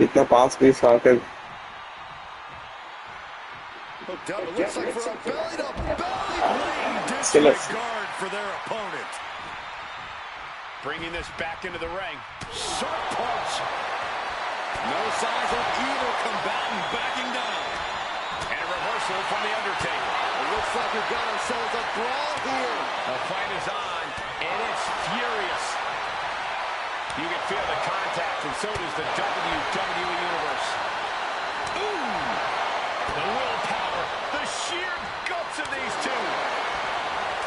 इतना पास भी साथ है. Looks like for a belly to belly. Disregard for their opponent. Bringing this back into the ring. Sharp punch. No signs of either combatant backing down. And a reversal from the Undertaker. It looks like we've got ourselves a brawl here. The fight is on, and it's furious. You can feel the contact, and so does the WWE Universe. Ooh! The willpower, the sheer guts of these two.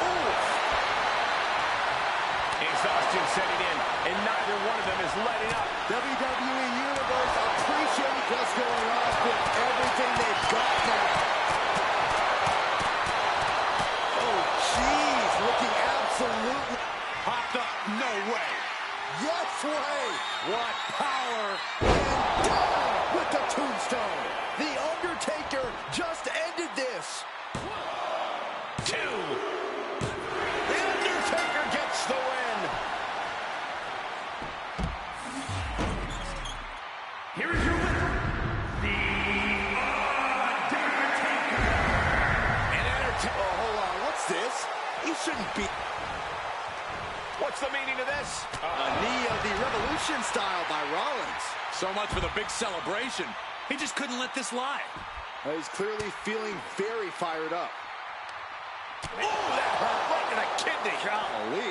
Ooh! Exhaustion setting in, and neither one of them is letting up. WWE Universe appreciating what's going on with everything they've got now. Oh, jeez, looking absolutely Popped up, no way. yes way. What power, and down with the tombstone. The Undertaker just ended this. 2. The Undertaker gets the win. Here is your winner, The Undertaker. Oh, hold on, what's this? He shouldn't be. What's the meaning of this? A knee of the Revolution style by Rollins. So much for the big celebration. He just couldn't let this lie. He's clearly feeling very fired up. Oh, that hurt right in the kidney. Golly.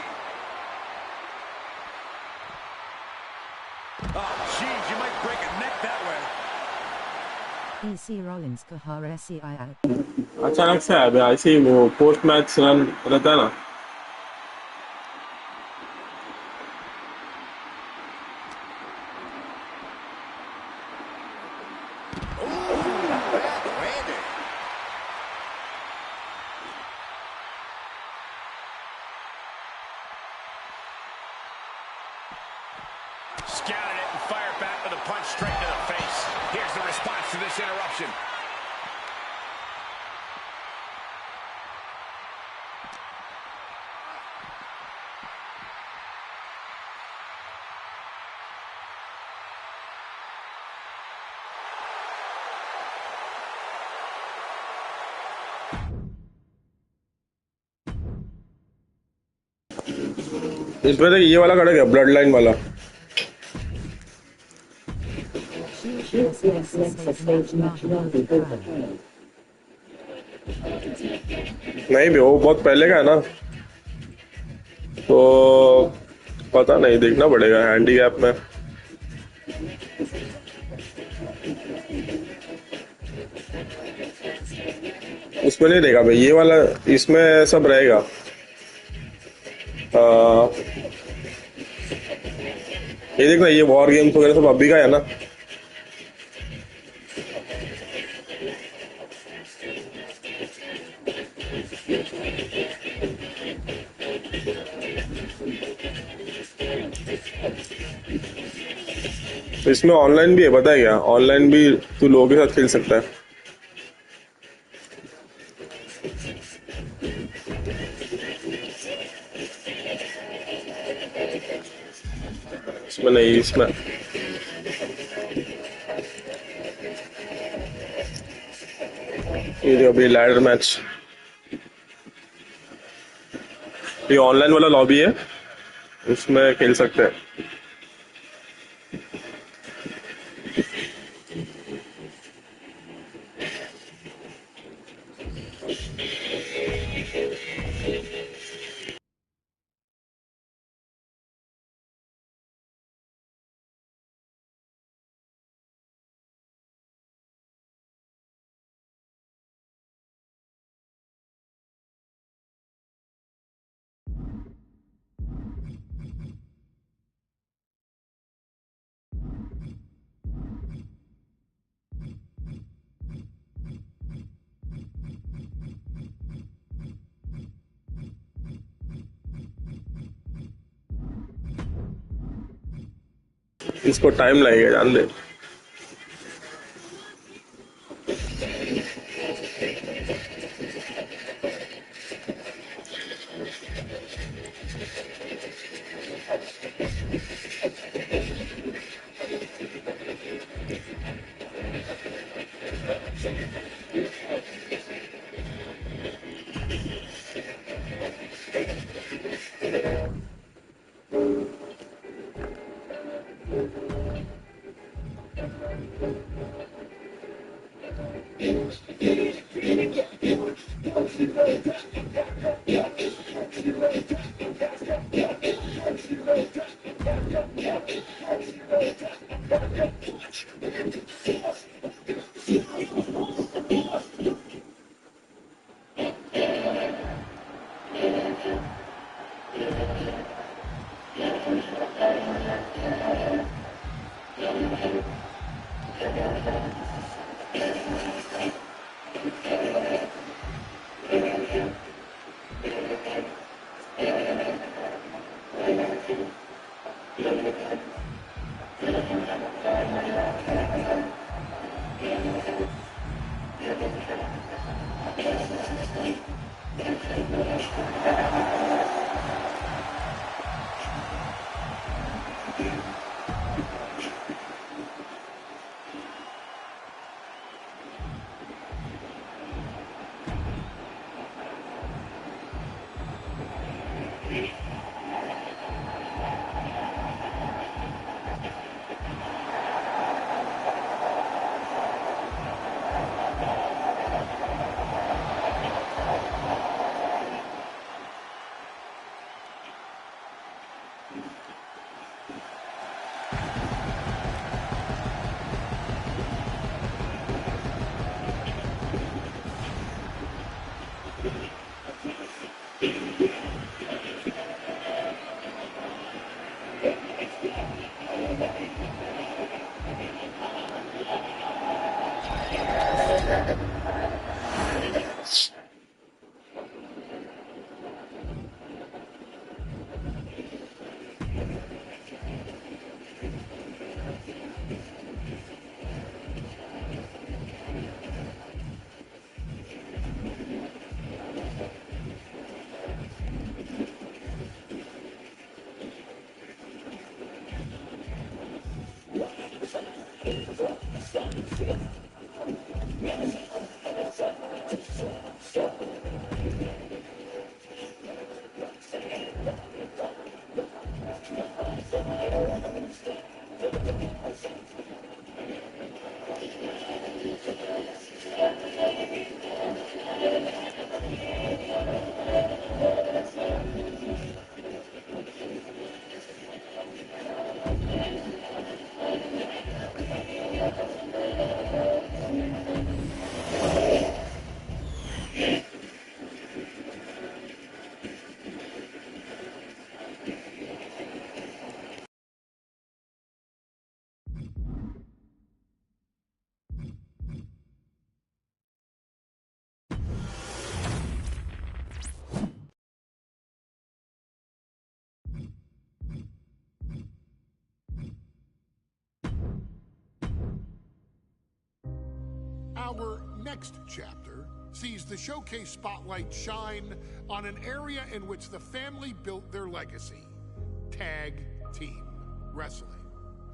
Oh, geez, you might break a neck that way. EC Rollins Kahara SCI. अचानक से आया बे. ऐसे ही वो post match run रहता है ना. Scouted it and fired back with a punch straight to the face. Here's the response to this interruption. इसमें तो ये वाला खड़ा गया, ब्लड लाइन वाला. नहीं भी वो बहुत पहले का है ना, तो पता नहीं, देखना पड़ेगा हैंडीकैप में. उसमें नहीं रहेगा भाई ये वाला, इसमें सब रहेगा. ये देखना, ये वॉर गेम्स वगैरह सब अभी का है ना. इसमें ऑनलाइन भी है, पता है क्या? ऑनलाइन भी तू लोगों के साथ खेल सकता है. इसमें नहीं, इसमें ये जो अभी लैडर मैच, ये ऑनलाइन वाला लॉबी है, उसमें खेल सकते हैं. इसको टाइम लगेगा जान दे. Our next chapter sees the showcase spotlight shine on an area in which the family built their legacy: tag team wrestling.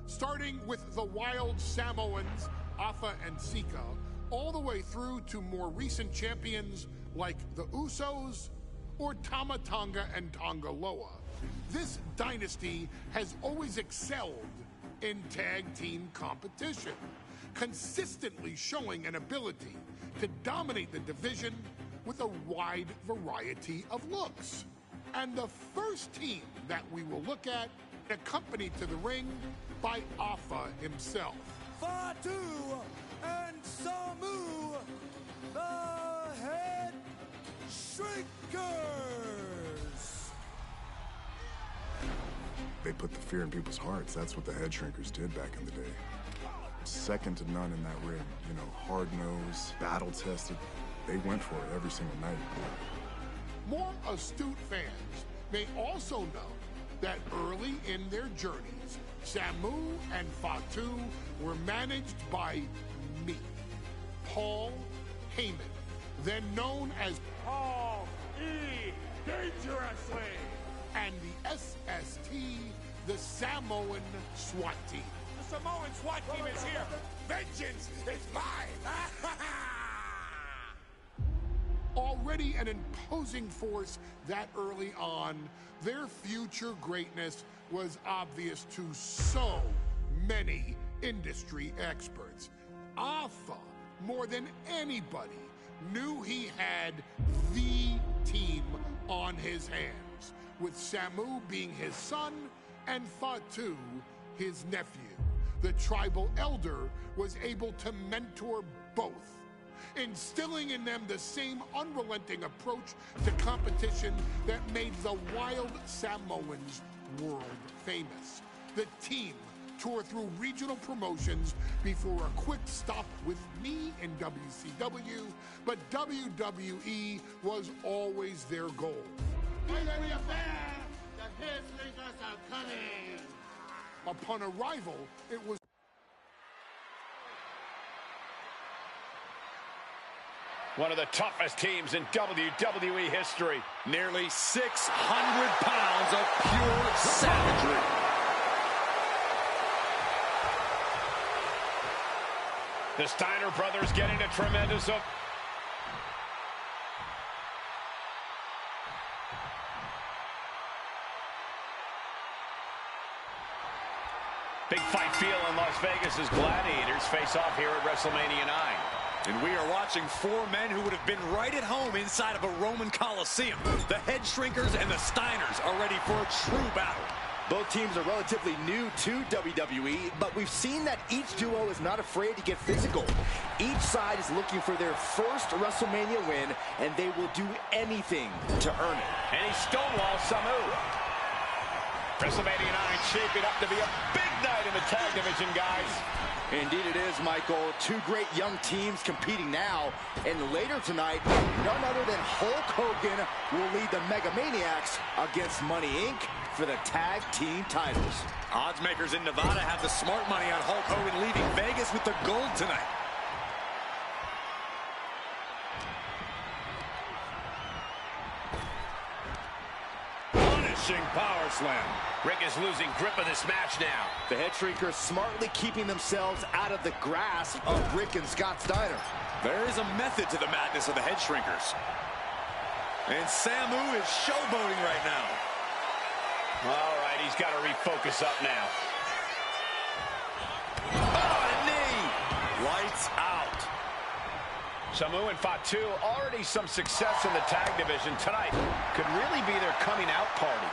Starting with the Wild Samoans, Afa and Sika, all the way through to more recent champions like the Usos or Tama Tonga and Tonga Loa. This dynasty has always excelled in tag team competition, consistently showing an ability to dominate the division with a wide variety of looks. And the first team that we will look at, accompanied to the ring by Alpha himself. Fatu and Samu, the Head Shrinkers. They put the fear in people's hearts. That's what the Head Shrinkers did back in the day. Second to none in that ring. You know, hard-nosed, battle-tested. They went for it every single night. More astute fans may also know that early in their journeys, Samu and Fatu were managed by me, Paul Heyman, then known as Paul E. Dangerously, and the SST, the Samoan SWAT team. The Samoan SWAT team is here. Vengeance is mine. Already an imposing force that early on, their future greatness was obvious to so many industry experts. Alpha, more than anybody, knew he had the team on his hands, with Samu being his son and Fatu his nephew. The tribal elder was able to mentor both, instilling in them the same unrelenting approach to competition that made the wild Samoans world famous. The team toured through regional promotions before a quick stop with me in WCW, but WWE was always their goal. Upon arrival, it was one of the toughest teams in WWE history. Nearly 600 pounds of pure savagery. The Steiner brothers getting a tremendous big fight feel in Las Vegas as Gladiators face off here at WrestleMania 9. And we are watching four men who would have been right at home inside of a Roman Coliseum. The Head Shrinkers and the Steiners are ready for a true battle. Both teams are relatively new to WWE, but we've seen that each duo is not afraid to get physical. Each side is looking for their first WrestleMania win, and they will do anything to earn it. And he stonewalls Samu. WrestleMania 9 shaping up to be a big night in the tag division, guys. Indeed it is, Michael. Two great young teams competing now. And later tonight, none other than Hulk Hogan will lead the Mega Maniacs against Money Inc. for the tag team titles. Odds makers in Nevada have the smart money on Hulk Hogan leaving Vegas with the gold tonight. Punishing power slam. Rick is losing grip of this match now. The Head Shrinkers smartly keeping themselves out of the grasp of Rick and Scott Steiner. There is a method to the madness of the Head Shrinkers. And Samu is showboating right now. All right, he's got to refocus up now. Oh, a knee! Lights out. Samu and Fatu, already some success in the tag division tonight. Could really be their coming out party.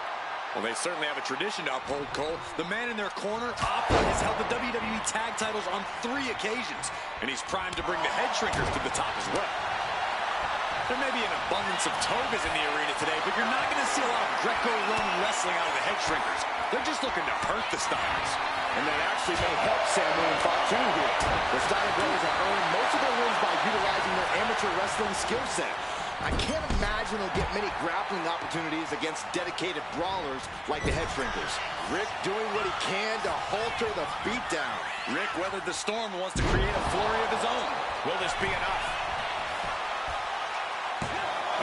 Well, they certainly have a tradition to uphold, Cole. The man in their corner, Alpha, has held the WWE tag titles on 3 occasions, and he's primed to bring the Head Shrinkers to the top as well. There may be an abundance of togas in the arena today, but you're not going to see a lot of Greco-Roman wrestling out of the Head Shrinkers. They're just looking to hurt the Steiners. And that actually may help Samu and Fatu here. The Steiner brothers have earned most of their wins by utilizing their amateur wrestling skill set. I can't imagine they'll get many grappling opportunities against dedicated brawlers like the Head Shrinkers. Rick doing what he can to halter the beatdown. Rick weathered the storm and wants to create a flurry of his own. Will this be enough?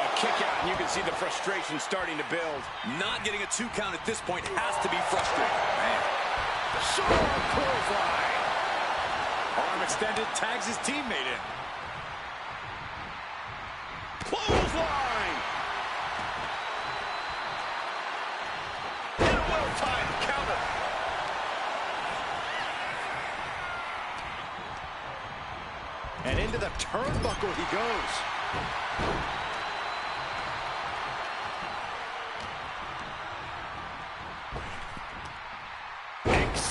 A kick out, and you can see the frustration starting to build. Not getting a 2 count at this point has to be frustrating. Man. Sharp clothesline. Arm extended, tags his teammate in. Clothesline. And a well-timed counter. And into the turnbuckle he goes.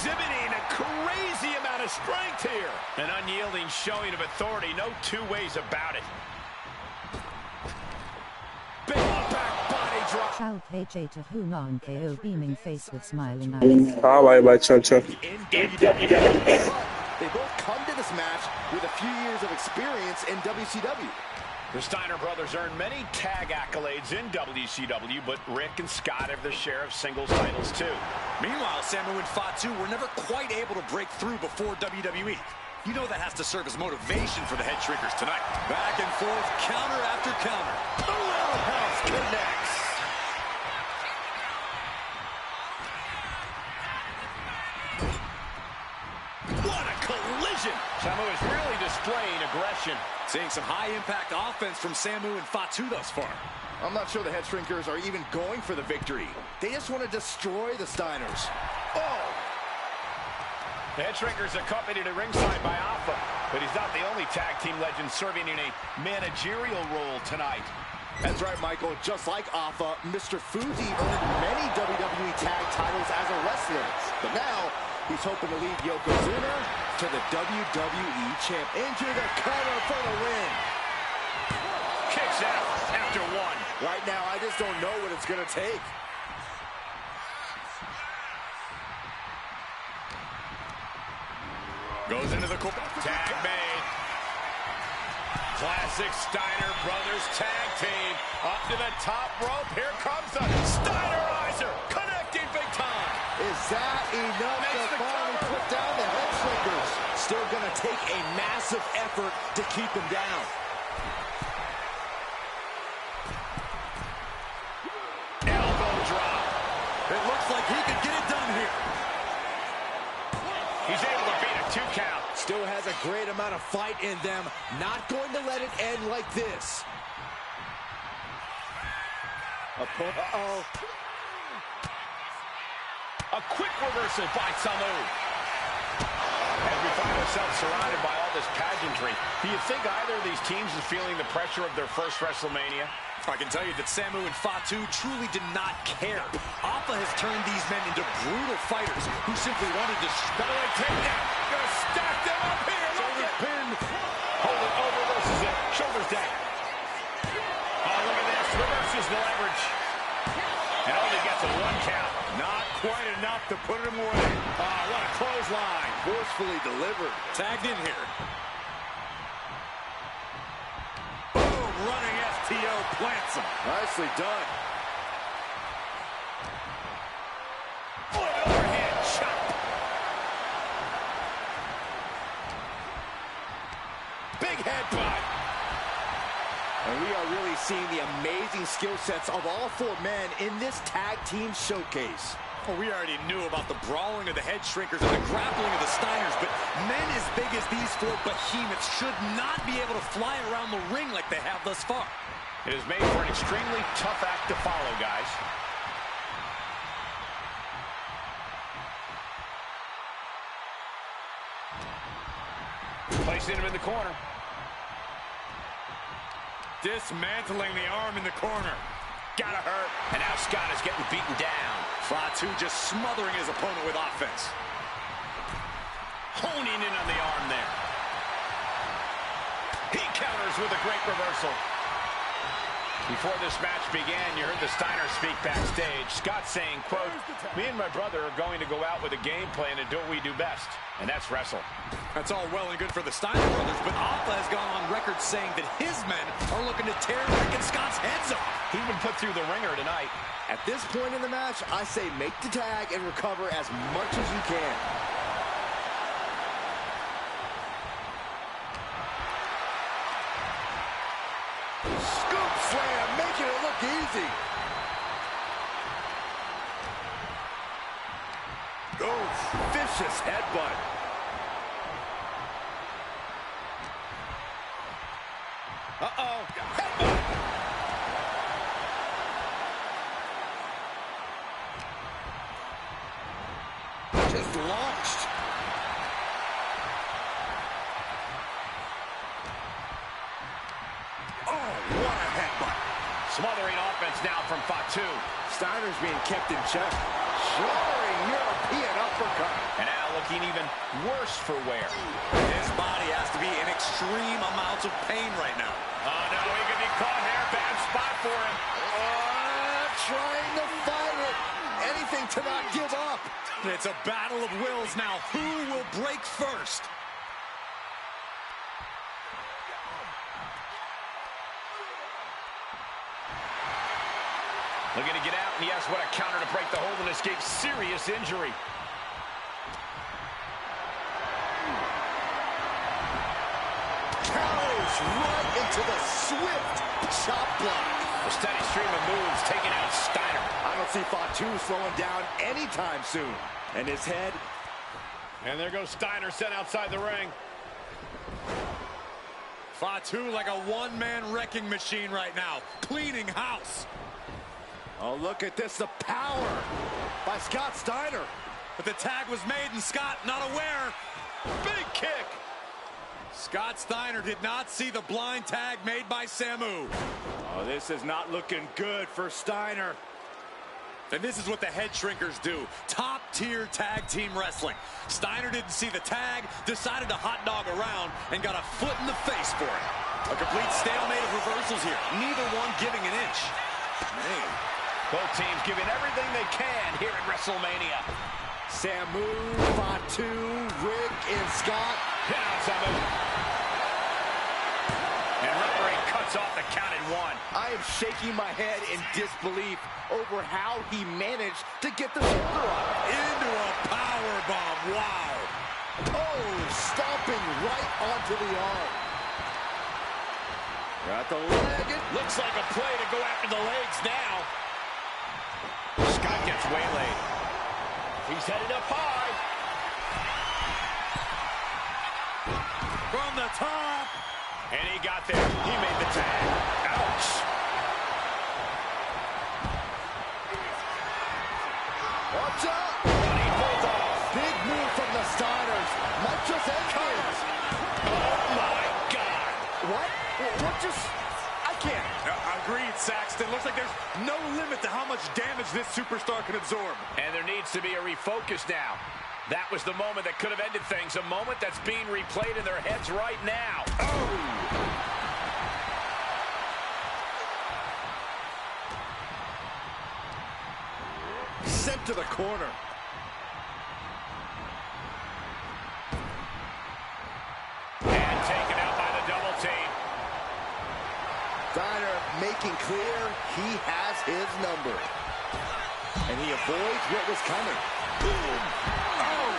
exhibiting a crazy amount of strength here. An unyielding showing of authority, no two ways about it. Big back body drop. Shout HA to Hunan KO beaming face with smiling eyes. हाँ भाई बच्चा अच्छा In WWE. They both come to this match with a few years of experience in WCW. The Steiner brothers earned many tag accolades in WCW, but Rick and Scott have their share of singles titles too. Meanwhile, Samu and Fatu were never quite able to break through before WWE. You know that has to serve as motivation for the head shrinkers tonight. Back and forth, counter after counter. The roundhouse connects. What a collision! Samu is really displaying aggression. Seeing some high-impact offense from Samu and Fatu thus far. I'm not sure the head shrinkers are even going for the victory. They just want to destroy the Steiners. Oh! The head shrinkers accompanied at ringside by Alpha, but he's not the only tag team legend serving in a managerial role tonight. That's right, Michael. Just like Alpha, Mr. Fuji earned many WWE tag titles as a wrestler. But now, he's hoping to lead Yokozuna to the WWE champ. Into the cover for the win. Kicks out after one. Right now, I just don't know what it's going to take. Goes into the tag made. Classic Steiner brothers tag team. Up to the top rope. Here comes the Steinerizer. Connecting big time. Is that enough to finally put down the head shrinkers? Still going to take a massive effort to keep them down. Elbow drop. It looks like he could get it done here. He's able to beat a 2 count. Still has a great amount of fight in them. Not going to let it end like this. Uh-oh. A quick reversal by Samu. As we find ourselves surrounded by all this pageantry, do you think either of these teams is feeling the pressure of their first WrestleMania? I can tell you that Samu and Fatu truly did not care. Alpha has turned these men into brutal fighters who simply wanted to take down. Gonna stack them up here. Shoulders pinned. Hold it over. This is it. Shoulders down. Oh, look at this. Reverses the leverage. And only gets a 1 count. Not quite enough to put him away. Oh, what a clothesline. Forcefully delivered. tagged in here. Boom, running STO plants him. Nicely done. Overhead chop. Big headbutt. And we are really seeing the amazing skill sets of all 4 men in this tag team showcase. Well, we already knew about the brawling of the head shrinkers and the grappling of the Steiners, but men as big as these 4 behemoths should not be able to fly around the ring like they have thus far. It is made for an extremely tough act to follow, guys. Placing him in the corner. Dismantling the arm in the corner. Gotta hurt. And now Scott is getting beaten down. Fatu just smothering his opponent with offense. Honing in on the arm there. He counters with a great reversal. Before this match began, you heard the Steiner speak backstage. Scott saying, quote, "Me and my brother are going to go out with a game plan and do what we do best, and that's wrestle." That's all well and good for the Steiner brothers, but Alpha has gone on record saying that his men are looking to tear Rick and Scott's heads off. He's been put through the ringer tonight. At this point in the match, I say make the tag and recover as much as you can. Scoop slam, making it look easy. Oh, vicious headbutt. Uh-oh. Headbutt. Just launched. Oh, what a headbutt. Smothering offense now from Fatu. Steiner's being kept in check. Showering your European uppercut. And now looking even worse for Ware. His body has to be in extreme amounts of pain right now. Oh, no, he could be caught here. Bad spot for him. Trying to fight it. Anything to not give up. It's a battle of wills now. Who will break first? Looking to get out, and yes, what a counter to break the hold and escape serious injury. Counters right into the swift chop block. A steady stream of moves taking out Steiner. I don't see Fatu slowing down anytime soon. And his head. And there goes Steiner sent outside the ring. Fatu like a one-man wrecking machine right now, cleaning house. Oh, look at this, the power by Scott Steiner. But the tag was made and Scott not aware. Big kick. Scott Steiner did not see the blind tag made by Samu. Oh, this is not looking good for Steiner. And this is what the head shrinkers do. Top-tier tag team wrestling. Steiner didn't see the tag, decided to hot dog around, and got a foot in the face for it. A complete stalemate of reversals here. Neither one giving an inch. Man. Both teams giving everything they can here at WrestleMania. Samu, Fatu, Rick, and Scott. Hit out, Samu. And referee cuts off the count at 1. I am shaking my head in disbelief over how he managed to get the shoulder up. Into a power bomb. Wow. Oh, stomping right onto the arm. Got the leg. Looks like a play to go after the legs now. Scott gets waylaid. He's headed up high. From the top. And he got there. He made the tag. Ouch. Watch out. And he pulls off. Big move from the Steiners. Might just end things. Oh, my God. What? What just... I can't. Agreed, Saxton. Looks like there's no limit to how much damage this superstar can absorb. And there needs to be a refocus now. That was the moment that could have ended things. A moment that's being replayed in their heads right now. Oh! Sent to the corner. And taken out by the double team. Steiner making clear he has his number. And he avoids what was coming. Boom! Oh!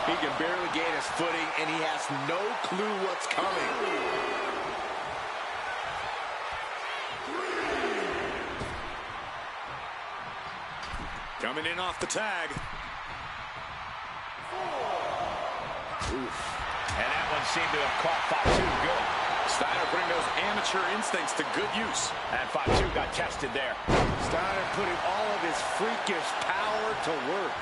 He can barely gain his footing, and he has no clue what's coming. Coming in off the tag. Oof. And that one seemed to have caught Fatu good. Steiner putting those amateur instincts to good use. And Fatu got tested there. Steiner putting all of his freakish power to work.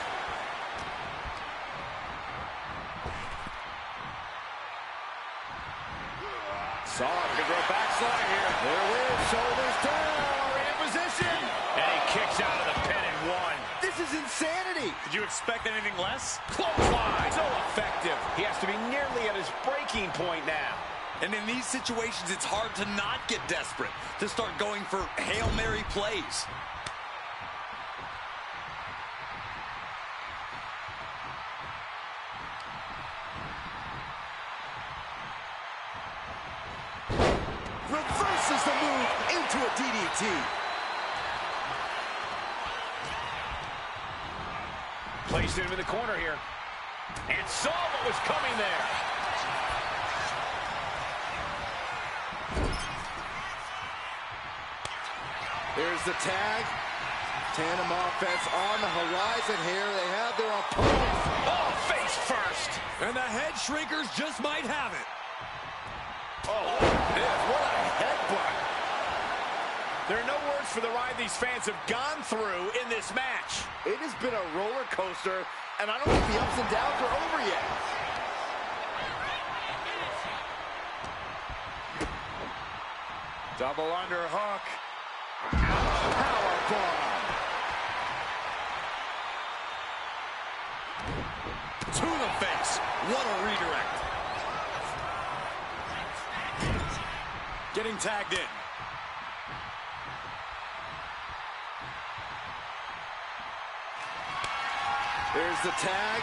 Saw it. Could go backslide here. There it is. Shoulders down. In position. And he kicks out of the pin and 1. This is insanity. Did you expect anything less? Clothesline. So effective. He has to be nearly at his breaking point now. And in these situations, it's hard to not get desperate, to start going for Hail Mary plays. Reverses the move into a DDT. Placed into the corner here. And saw what was coming there. Here's the tag. Tandem offense on the horizon here. They have their opponents. Oh, face first. And the head shrinkers just might have it. Oh, what a headbutt. There are no words for the ride these fans have gone through in this match. It has been a roller coaster, and I don't think the ups and downs are over yet. Double underhook. Powerbomb. to the face. What a redirect. Getting tagged in. There's the tag.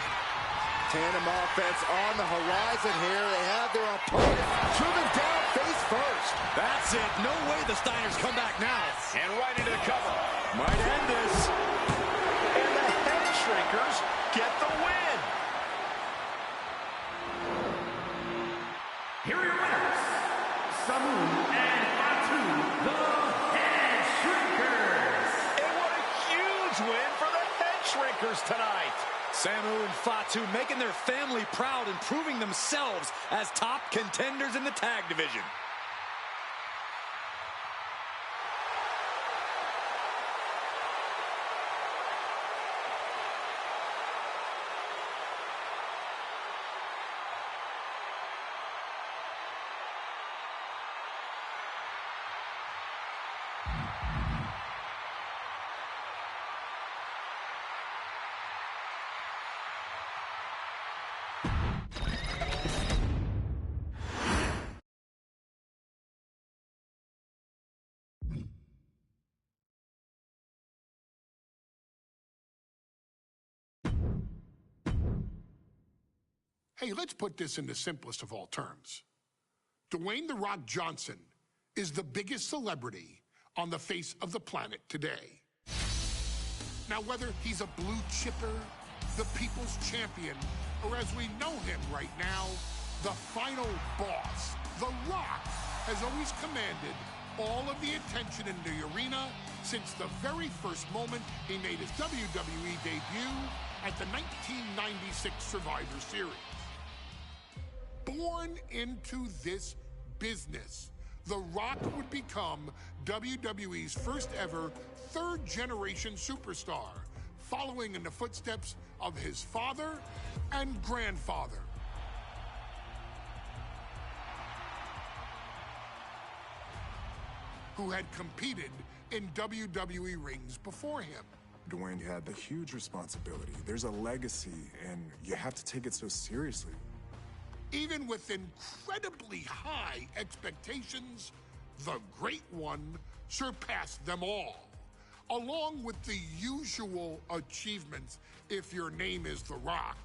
Tandem offense on the horizon here. They have their opponent driven down face first. That's it. No way the Steiners come back now. And right into the cover. Might end this. And the head shrinkers get the win. Here are your winners, Samu and Fatu, the Head Shrinkers. And what a huge win for the head shrinkers tonight. Samu and Fatu making their family proud and proving themselves as top contenders in the tag division. Hey, let's put this in the simplest of all terms. Dwayne "The Rock" Johnson is the biggest celebrity on the face of the planet today. Now, whether he's a blue chipper, the people's champion, or as we know him right now, the final boss, The Rock has always commanded all of the attention in the arena since the very first moment he made his WWE debut at the 1996 Survivor Series. Born into this business, The Rock would become WWE's first ever third-generation superstar, following in the footsteps of his father and grandfather. Who had competed in WWE rings before him. Dwayne had the huge responsibility. There's a legacy, and you have to take it so seriously. Even with incredibly high expectations, the Great One surpassed them all, along with the usual achievements if your name is The Rock.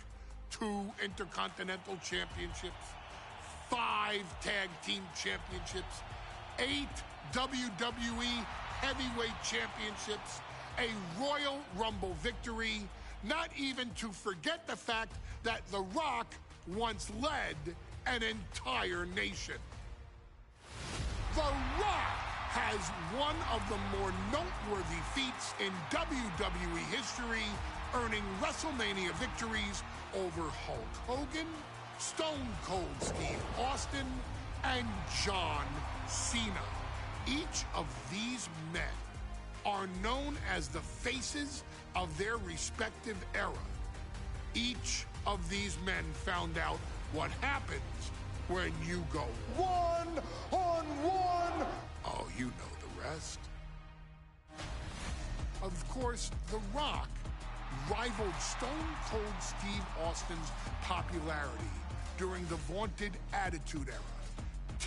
2 Intercontinental Championships, 5 Tag Team Championships, 8 WWE Heavyweight Championships, a Royal Rumble victory, not even to forget the fact that The Rock once led an entire nation. The Rock has one of the more noteworthy feats in WWE history, earning WrestleMania victories over Hulk Hogan, Stone Cold Steve Austin, and John Cena. Each of these men are known as the faces of their respective era. Each of these men found out what happens when you go one-on-one. Oh, you know the rest. Of course, The Rock rivaled Stone Cold Steve Austin's popularity during the vaunted Attitude Era,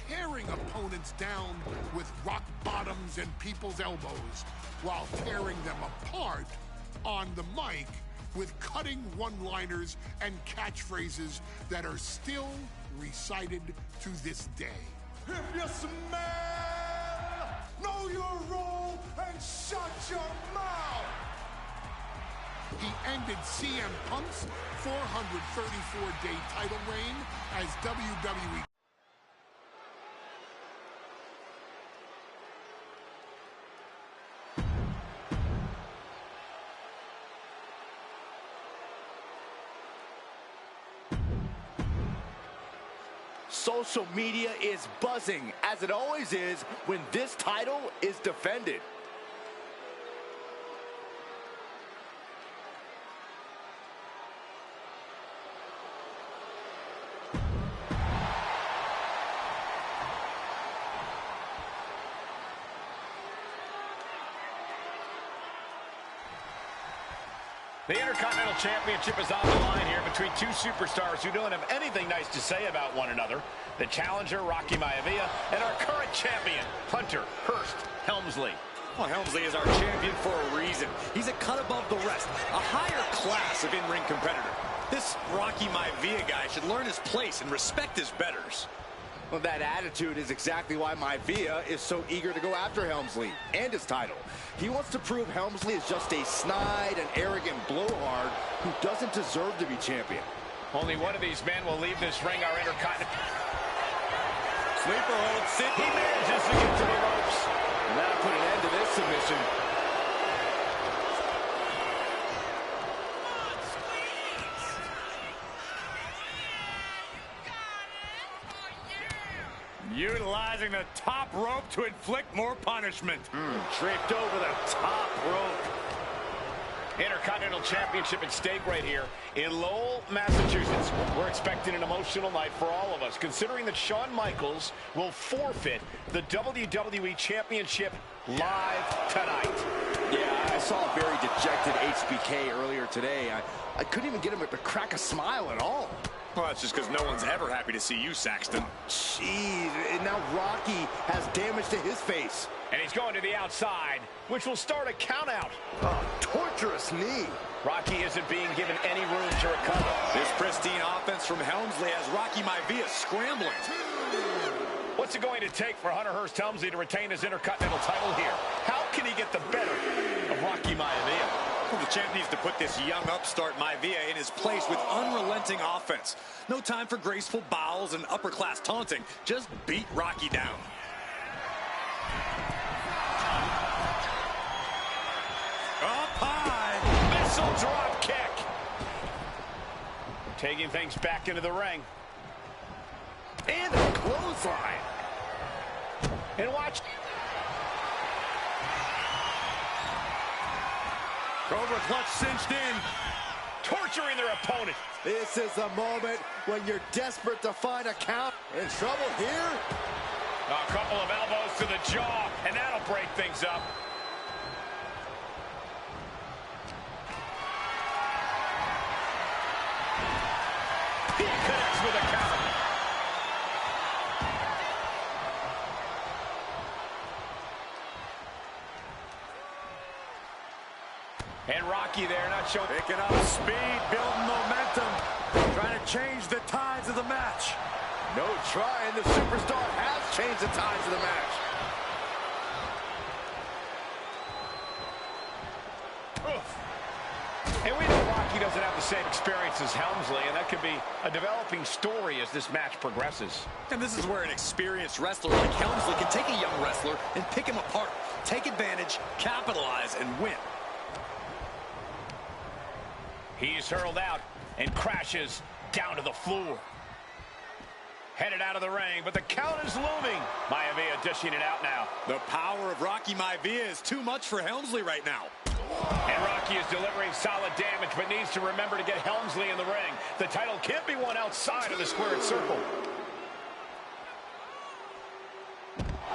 tearing opponents down with rock bottoms and people's elbows while tearing them apart on the mic with cutting one-liners and catchphrases that are still recited to this day. If you smell, know your role and shut your mouth. He ended CM Punk's 434-day title reign as WWE Social media is buzzing, as it always is when this title is defended. The Intercontinental Championship is on the line here between two superstars who don't have anything nice to say about one another. The challenger, Rocky Maivia, and our current champion, Hunter Hearst Helmsley. Well, Helmsley is our champion for a reason. He's a cut above the rest, a higher class of in-ring competitor. This Rocky Maivia guy should learn his place and respect his betters. Well, that attitude is exactly why Maivia is so eager to go after Helmsley and his title. He wants to prove Helmsley is just a snide and arrogant blowhard who doesn't deserve to be champion. Only one of these men will leave this ring, our Intercontinental. Sleeper hold, Sid. He manages to get to the ropes. And that'll put an end to this submission. Utilizing the top rope to inflict more punishment. Draped over the top rope. Intercontinental Championship at stake right here in Lowell, Massachusetts. We're expecting an emotional night for all of us, considering that Shawn Michaels will forfeit the WWE Championship live tonight. Yeah, I saw a very dejected HBK earlier today. I couldn't even get him to crack a smile at all. Well, that's just because no one's ever happy to see you, Saxton. Jeez, and now Rocky has damage to his face. And he's going to the outside, which will start a countout. Oh, torturous knee. Rocky isn't being given any room to recover. This pristine offense from Helmsley has Rocky Maivia scrambling. What's it going to take for Hunter Hearst Helmsley to retain his Intercontinental title here? How can he get the better of Rocky Maivia? Well, the champ needs to put this young upstart Maivia in his place with unrelenting offense. No time for graceful bows and upper-class taunting. Just beat Rocky down. Up high. Missile drop kick. Taking things back into the ring. And a clothesline. And watch. Cobra clutch cinched in. Torturing their opponent. This is the moment when you're desperate to find a count. In trouble here? A couple of elbows to the jaw, and that'll break things up. He connects with a counter. And Rocky there, not showing. Picking up speed, building momentum. Trying to change the tides of the match. No trying. The superstar has changed the tides of the match. Oof. And we know Rocky doesn't have the same experience as Helmsley, and that could be a developing story as this match progresses. And this is where an experienced wrestler like Helmsley can take a young wrestler and pick him apart, take advantage, capitalize, and win. He's hurled out and crashes down to the floor. Headed out of the ring, but the count is looming. Maivia dishing it out now. The power of Rocky Maivia is too much for Helmsley right now. And Rocky is delivering solid damage, but needs to remember to get Helmsley in the ring. The title can't be won outside of the squared circle.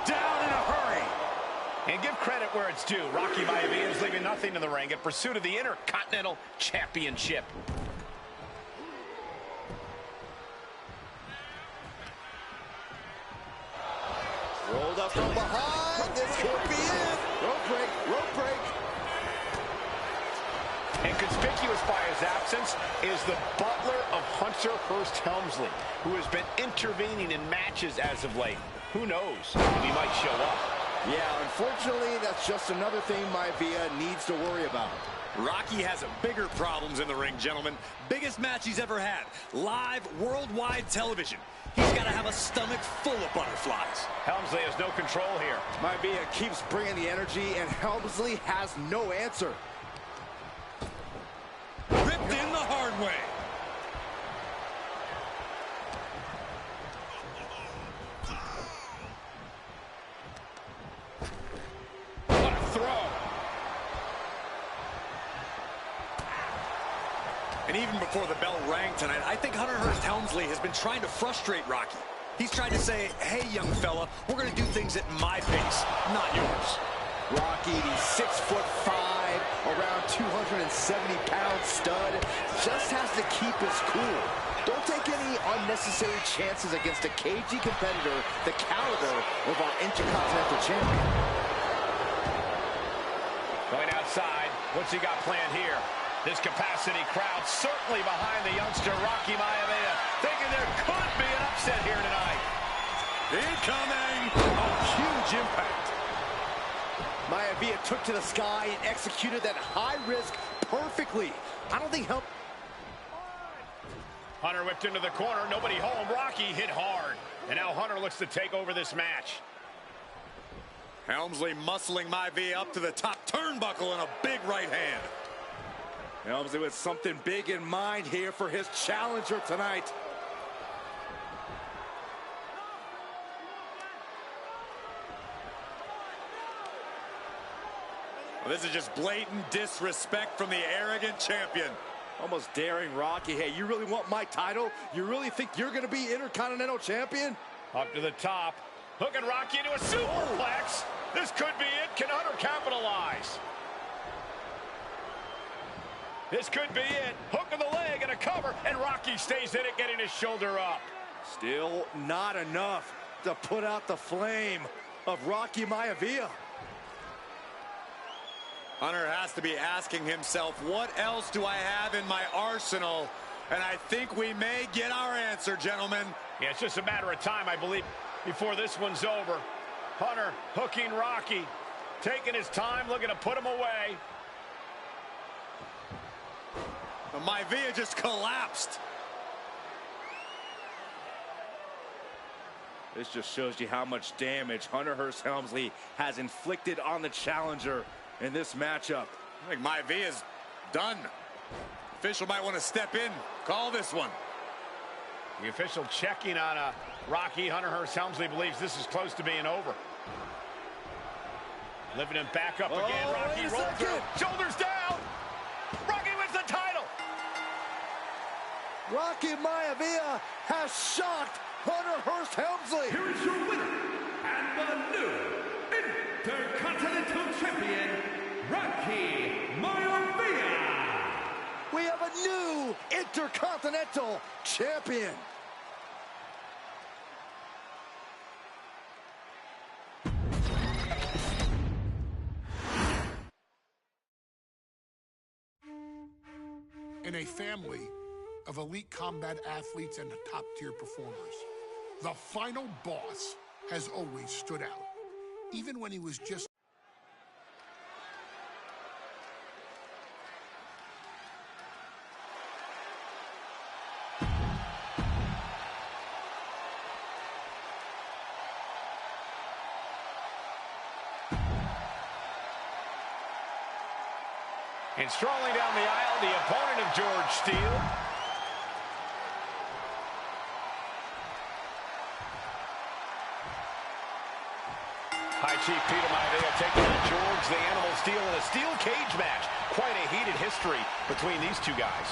Down in a hurry. And give credit where it's due. Rocky Maivia is leaving nothing in the ring in pursuit of the Intercontinental Championship. Rolled up from behind. This could be it. Rope break. Rope break. And conspicuous by his absence is the butler of Hunter Hearst Helmsley, who has been intervening in matches as of late. Who knows? He might show up. Yeah, unfortunately, that's just another thing Maivia needs to worry about. Rocky has bigger problems in the ring, gentlemen. Biggest match he's ever had. Live, worldwide television. He's got to have a stomach full of butterflies. Helmsley has no control here. Maivia keeps bringing the energy, and Helmsley has no answer. Ripped in the hard way. What a throw. And even before the bell rang tonight, I think Hunter Hearst Helmsley has been trying to frustrate Rocky. He's trying to say, hey, young fella, we're going to do things at my pace, not yours. Rocky, the 6'5", around 270-pound stud, just has to keep his cool. Don't take any unnecessary chances against a cagey competitor the caliber of our Intercontinental Champion. Going outside, what's he got planned here? This capacity crowd certainly behind the youngster Rocky Maivia, thinking there could be an upset here tonight. Incoming! A huge impact. Maivia took to the sky and executed that high risk perfectly. I don't think Hunter whipped into the corner, nobody home. Rocky hit hard. And now Hunter looks to take over this match. Helmsley muscling Maivia up to the top turnbuckle and a big right hand. Helmsley with something big in mind here for his challenger tonight. Well, this is just blatant disrespect from the arrogant champion. Almost daring Rocky. Hey, you really want my title? You really think you're going to be Intercontinental Champion? Up to the top, hooking Rocky into a superplex. This could be it. Can Hunter capitalize? This could be it. Hook of the leg and a cover, and Rocky stays in it, getting his shoulder up. Still not enough to put out the flame of Rocky Maivia. Hunter has to be asking himself, what else do I have in my arsenal? And I think we may get our answer, gentlemen. Yeah, it's just a matter of time, I believe, before this one's over. Hunter hooking Rocky, taking his time, looking to put him away. Maivia just collapsed. This just shows you how much damage Hunter Hearst Helmsley has inflicted on the challenger in this matchup. I think Maivia's done. Official might want to step in, call this one. The official checking on Rocky. Hunter Hearst Helmsley believes this is close to being over. Lifting him back up again. Rocky rolls through. Shoulders down. Rocky wins the title. Rocky Maivia has shocked Hunter Hearst Helmsley. Here is your winner, and the new Intercontinental Champion, Rocky Maivia. We have a new Intercontinental Champion. In a family of elite combat athletes and top-tier performers, the final boss has always stood out, even when he was just... And strolling down the aisle, the opponent of George Steele. High Chief Peter Maivia taking on George the Animal Steele in a steel cage match. Quite a heated history between these two guys.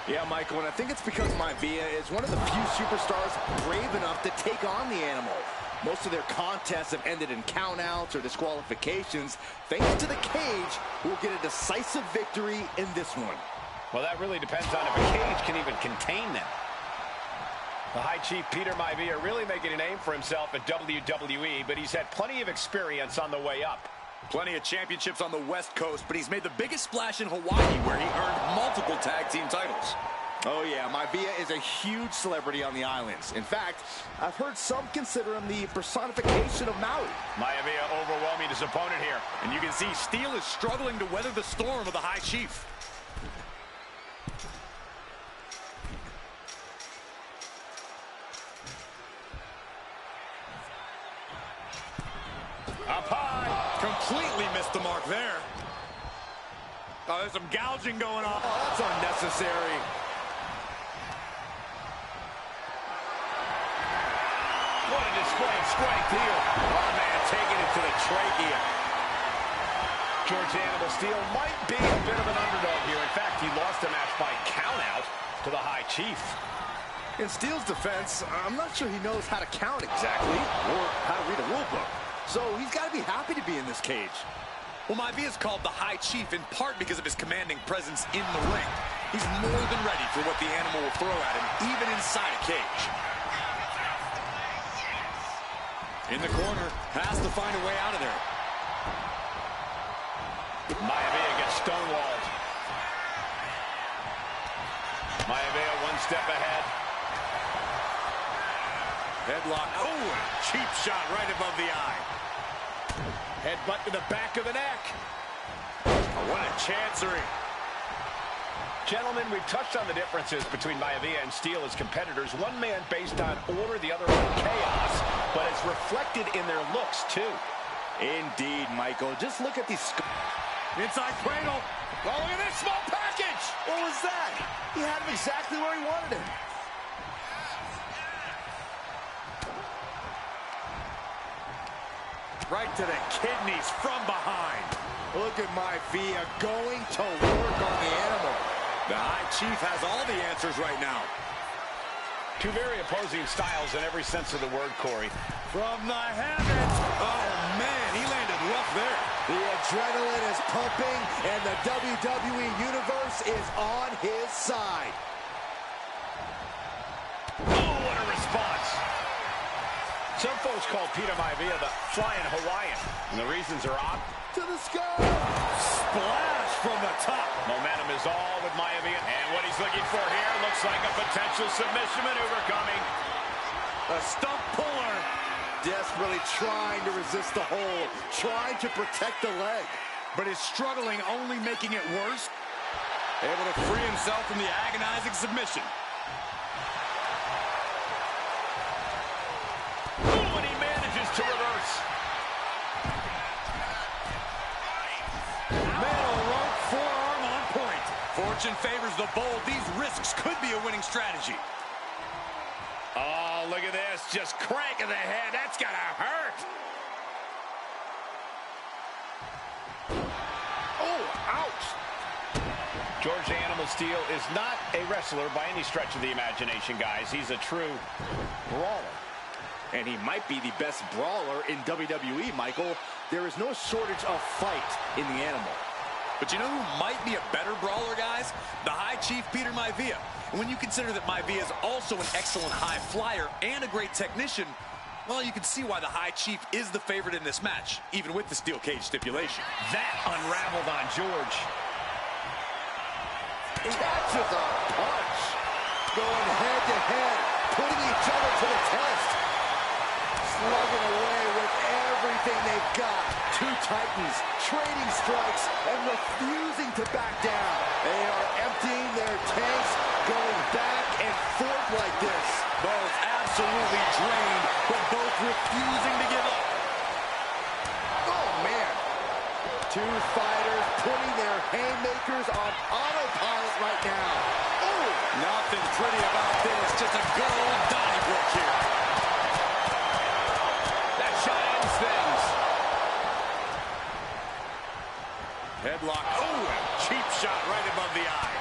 Yeah, Michael, and I think it's because Maivia is one of the few superstars brave enough to take on the Animal. Most of their contests have ended in countouts or disqualifications. Thanks to the cage, we'll get a decisive victory in this one. Well, that really depends on if a cage can even contain them. The High Chief Peter Maivia really making a name for himself at WWE, but he's had plenty of experience on the way up. Plenty of championships on the West Coast, but he's made the biggest splash in Hawaii, where he earned multiple tag team titles. Oh yeah, Maivia is a huge celebrity on the islands. In fact, I've heard some consider him the personification of Maui. Maivia overwhelming his opponent here. And you can see Steele is struggling to weather the storm of the High Chief. Up high. Completely missed the mark there. Oh, there's some gouging going on. Oh, that's unnecessary. What a display of strength here. Oh, man, taking it to the trachea. George Animal Steele might be a bit of an underdog here. In fact, he lost the match by countout to the High Chief. In Steele's defense, I'm not sure he knows how to count exactly or how to read a rule book. so he's got to be happy to be in this cage. Well, Wwe is called the High Chief in part because of his commanding presence in the ring. He's more than ready for what the animal will throw at him, even inside a cage. In the corner, has to find a way out of there. Wwe gets stonewalled. Wwe one step ahead. Headlock. Oh, cheap shot right above the eye. Headbutt to the back of the neck. Oh, what a chancery. Gentlemen, we've touched on the differences between Wwe and Steel as competitors. One man based on order, the other on chaos, but it's reflected in their looks, too. Indeed, Michael. Just look at these... Inside cradle. Oh, look at this small package! What was that? He had him exactly where he wanted him. Right to the kidneys from behind. Look at Wwe going to work on the animal. The High Chief has all the answers right now. Two very opposing styles in every sense of the word, Corey. From the habit. Oh, man, he landed rough there. The adrenaline is pumping, and the WWE Universe is on his side. Oh, what a response. Some folks call Peter Wwe the Flying Hawaiian, and the reasons are obvious. To the sky. Splash from the top. Momentum is all with Wwe, and what he's looking for here looks like a potential submission maneuver coming. A stump puller. Desperately trying to resist the hold, trying to protect the leg. But is struggling, only making it worse. Able to free himself from the agonizing submission. Ooh, and he manages to reverse. Middle rope forearm on point. Fortune favors the bold. These risks could be a winning strategy. Oh, look at this. Just cranking the head. That's got to hurt. Oh, ouch. George the Animal Steel is not a wrestler by any stretch of the imagination, guys. He's a true brawler. And he might be the best brawler in WWE, Michael. There is no shortage of fight in the animal. But you know who might be a better brawler, guys? The High Chief, Peter Wwe. And when you consider that Wwe is also an excellent high flyer and a great technician, well, you can see why the High Chief is the favorite in this match, even with the steel cage stipulation. That unraveled on George. Catches a punch. Going head to head, putting each other to the test. Slugging away with everything they've got. Two titans trading strikes and refusing to back down. They are emptying their tanks, going back and forth like this. Both absolutely drained, but both refusing to give up. Oh, man. Two fighters putting their haymakers on autopilot right now. Oh! Nothing pretty about this, just a good old Donnybrook here. That shot ends things. Headlock. Oh, cheap shot right above the eye.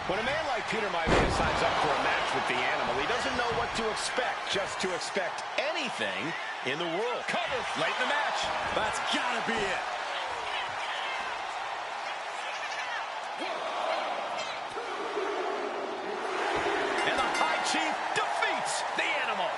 When a man like Peter Wwe signs up for a match with the animal, he doesn't know what to expect, just to expect anything in the world. Cover late in the match. That's gotta be it. And the High Chief defeats the animal.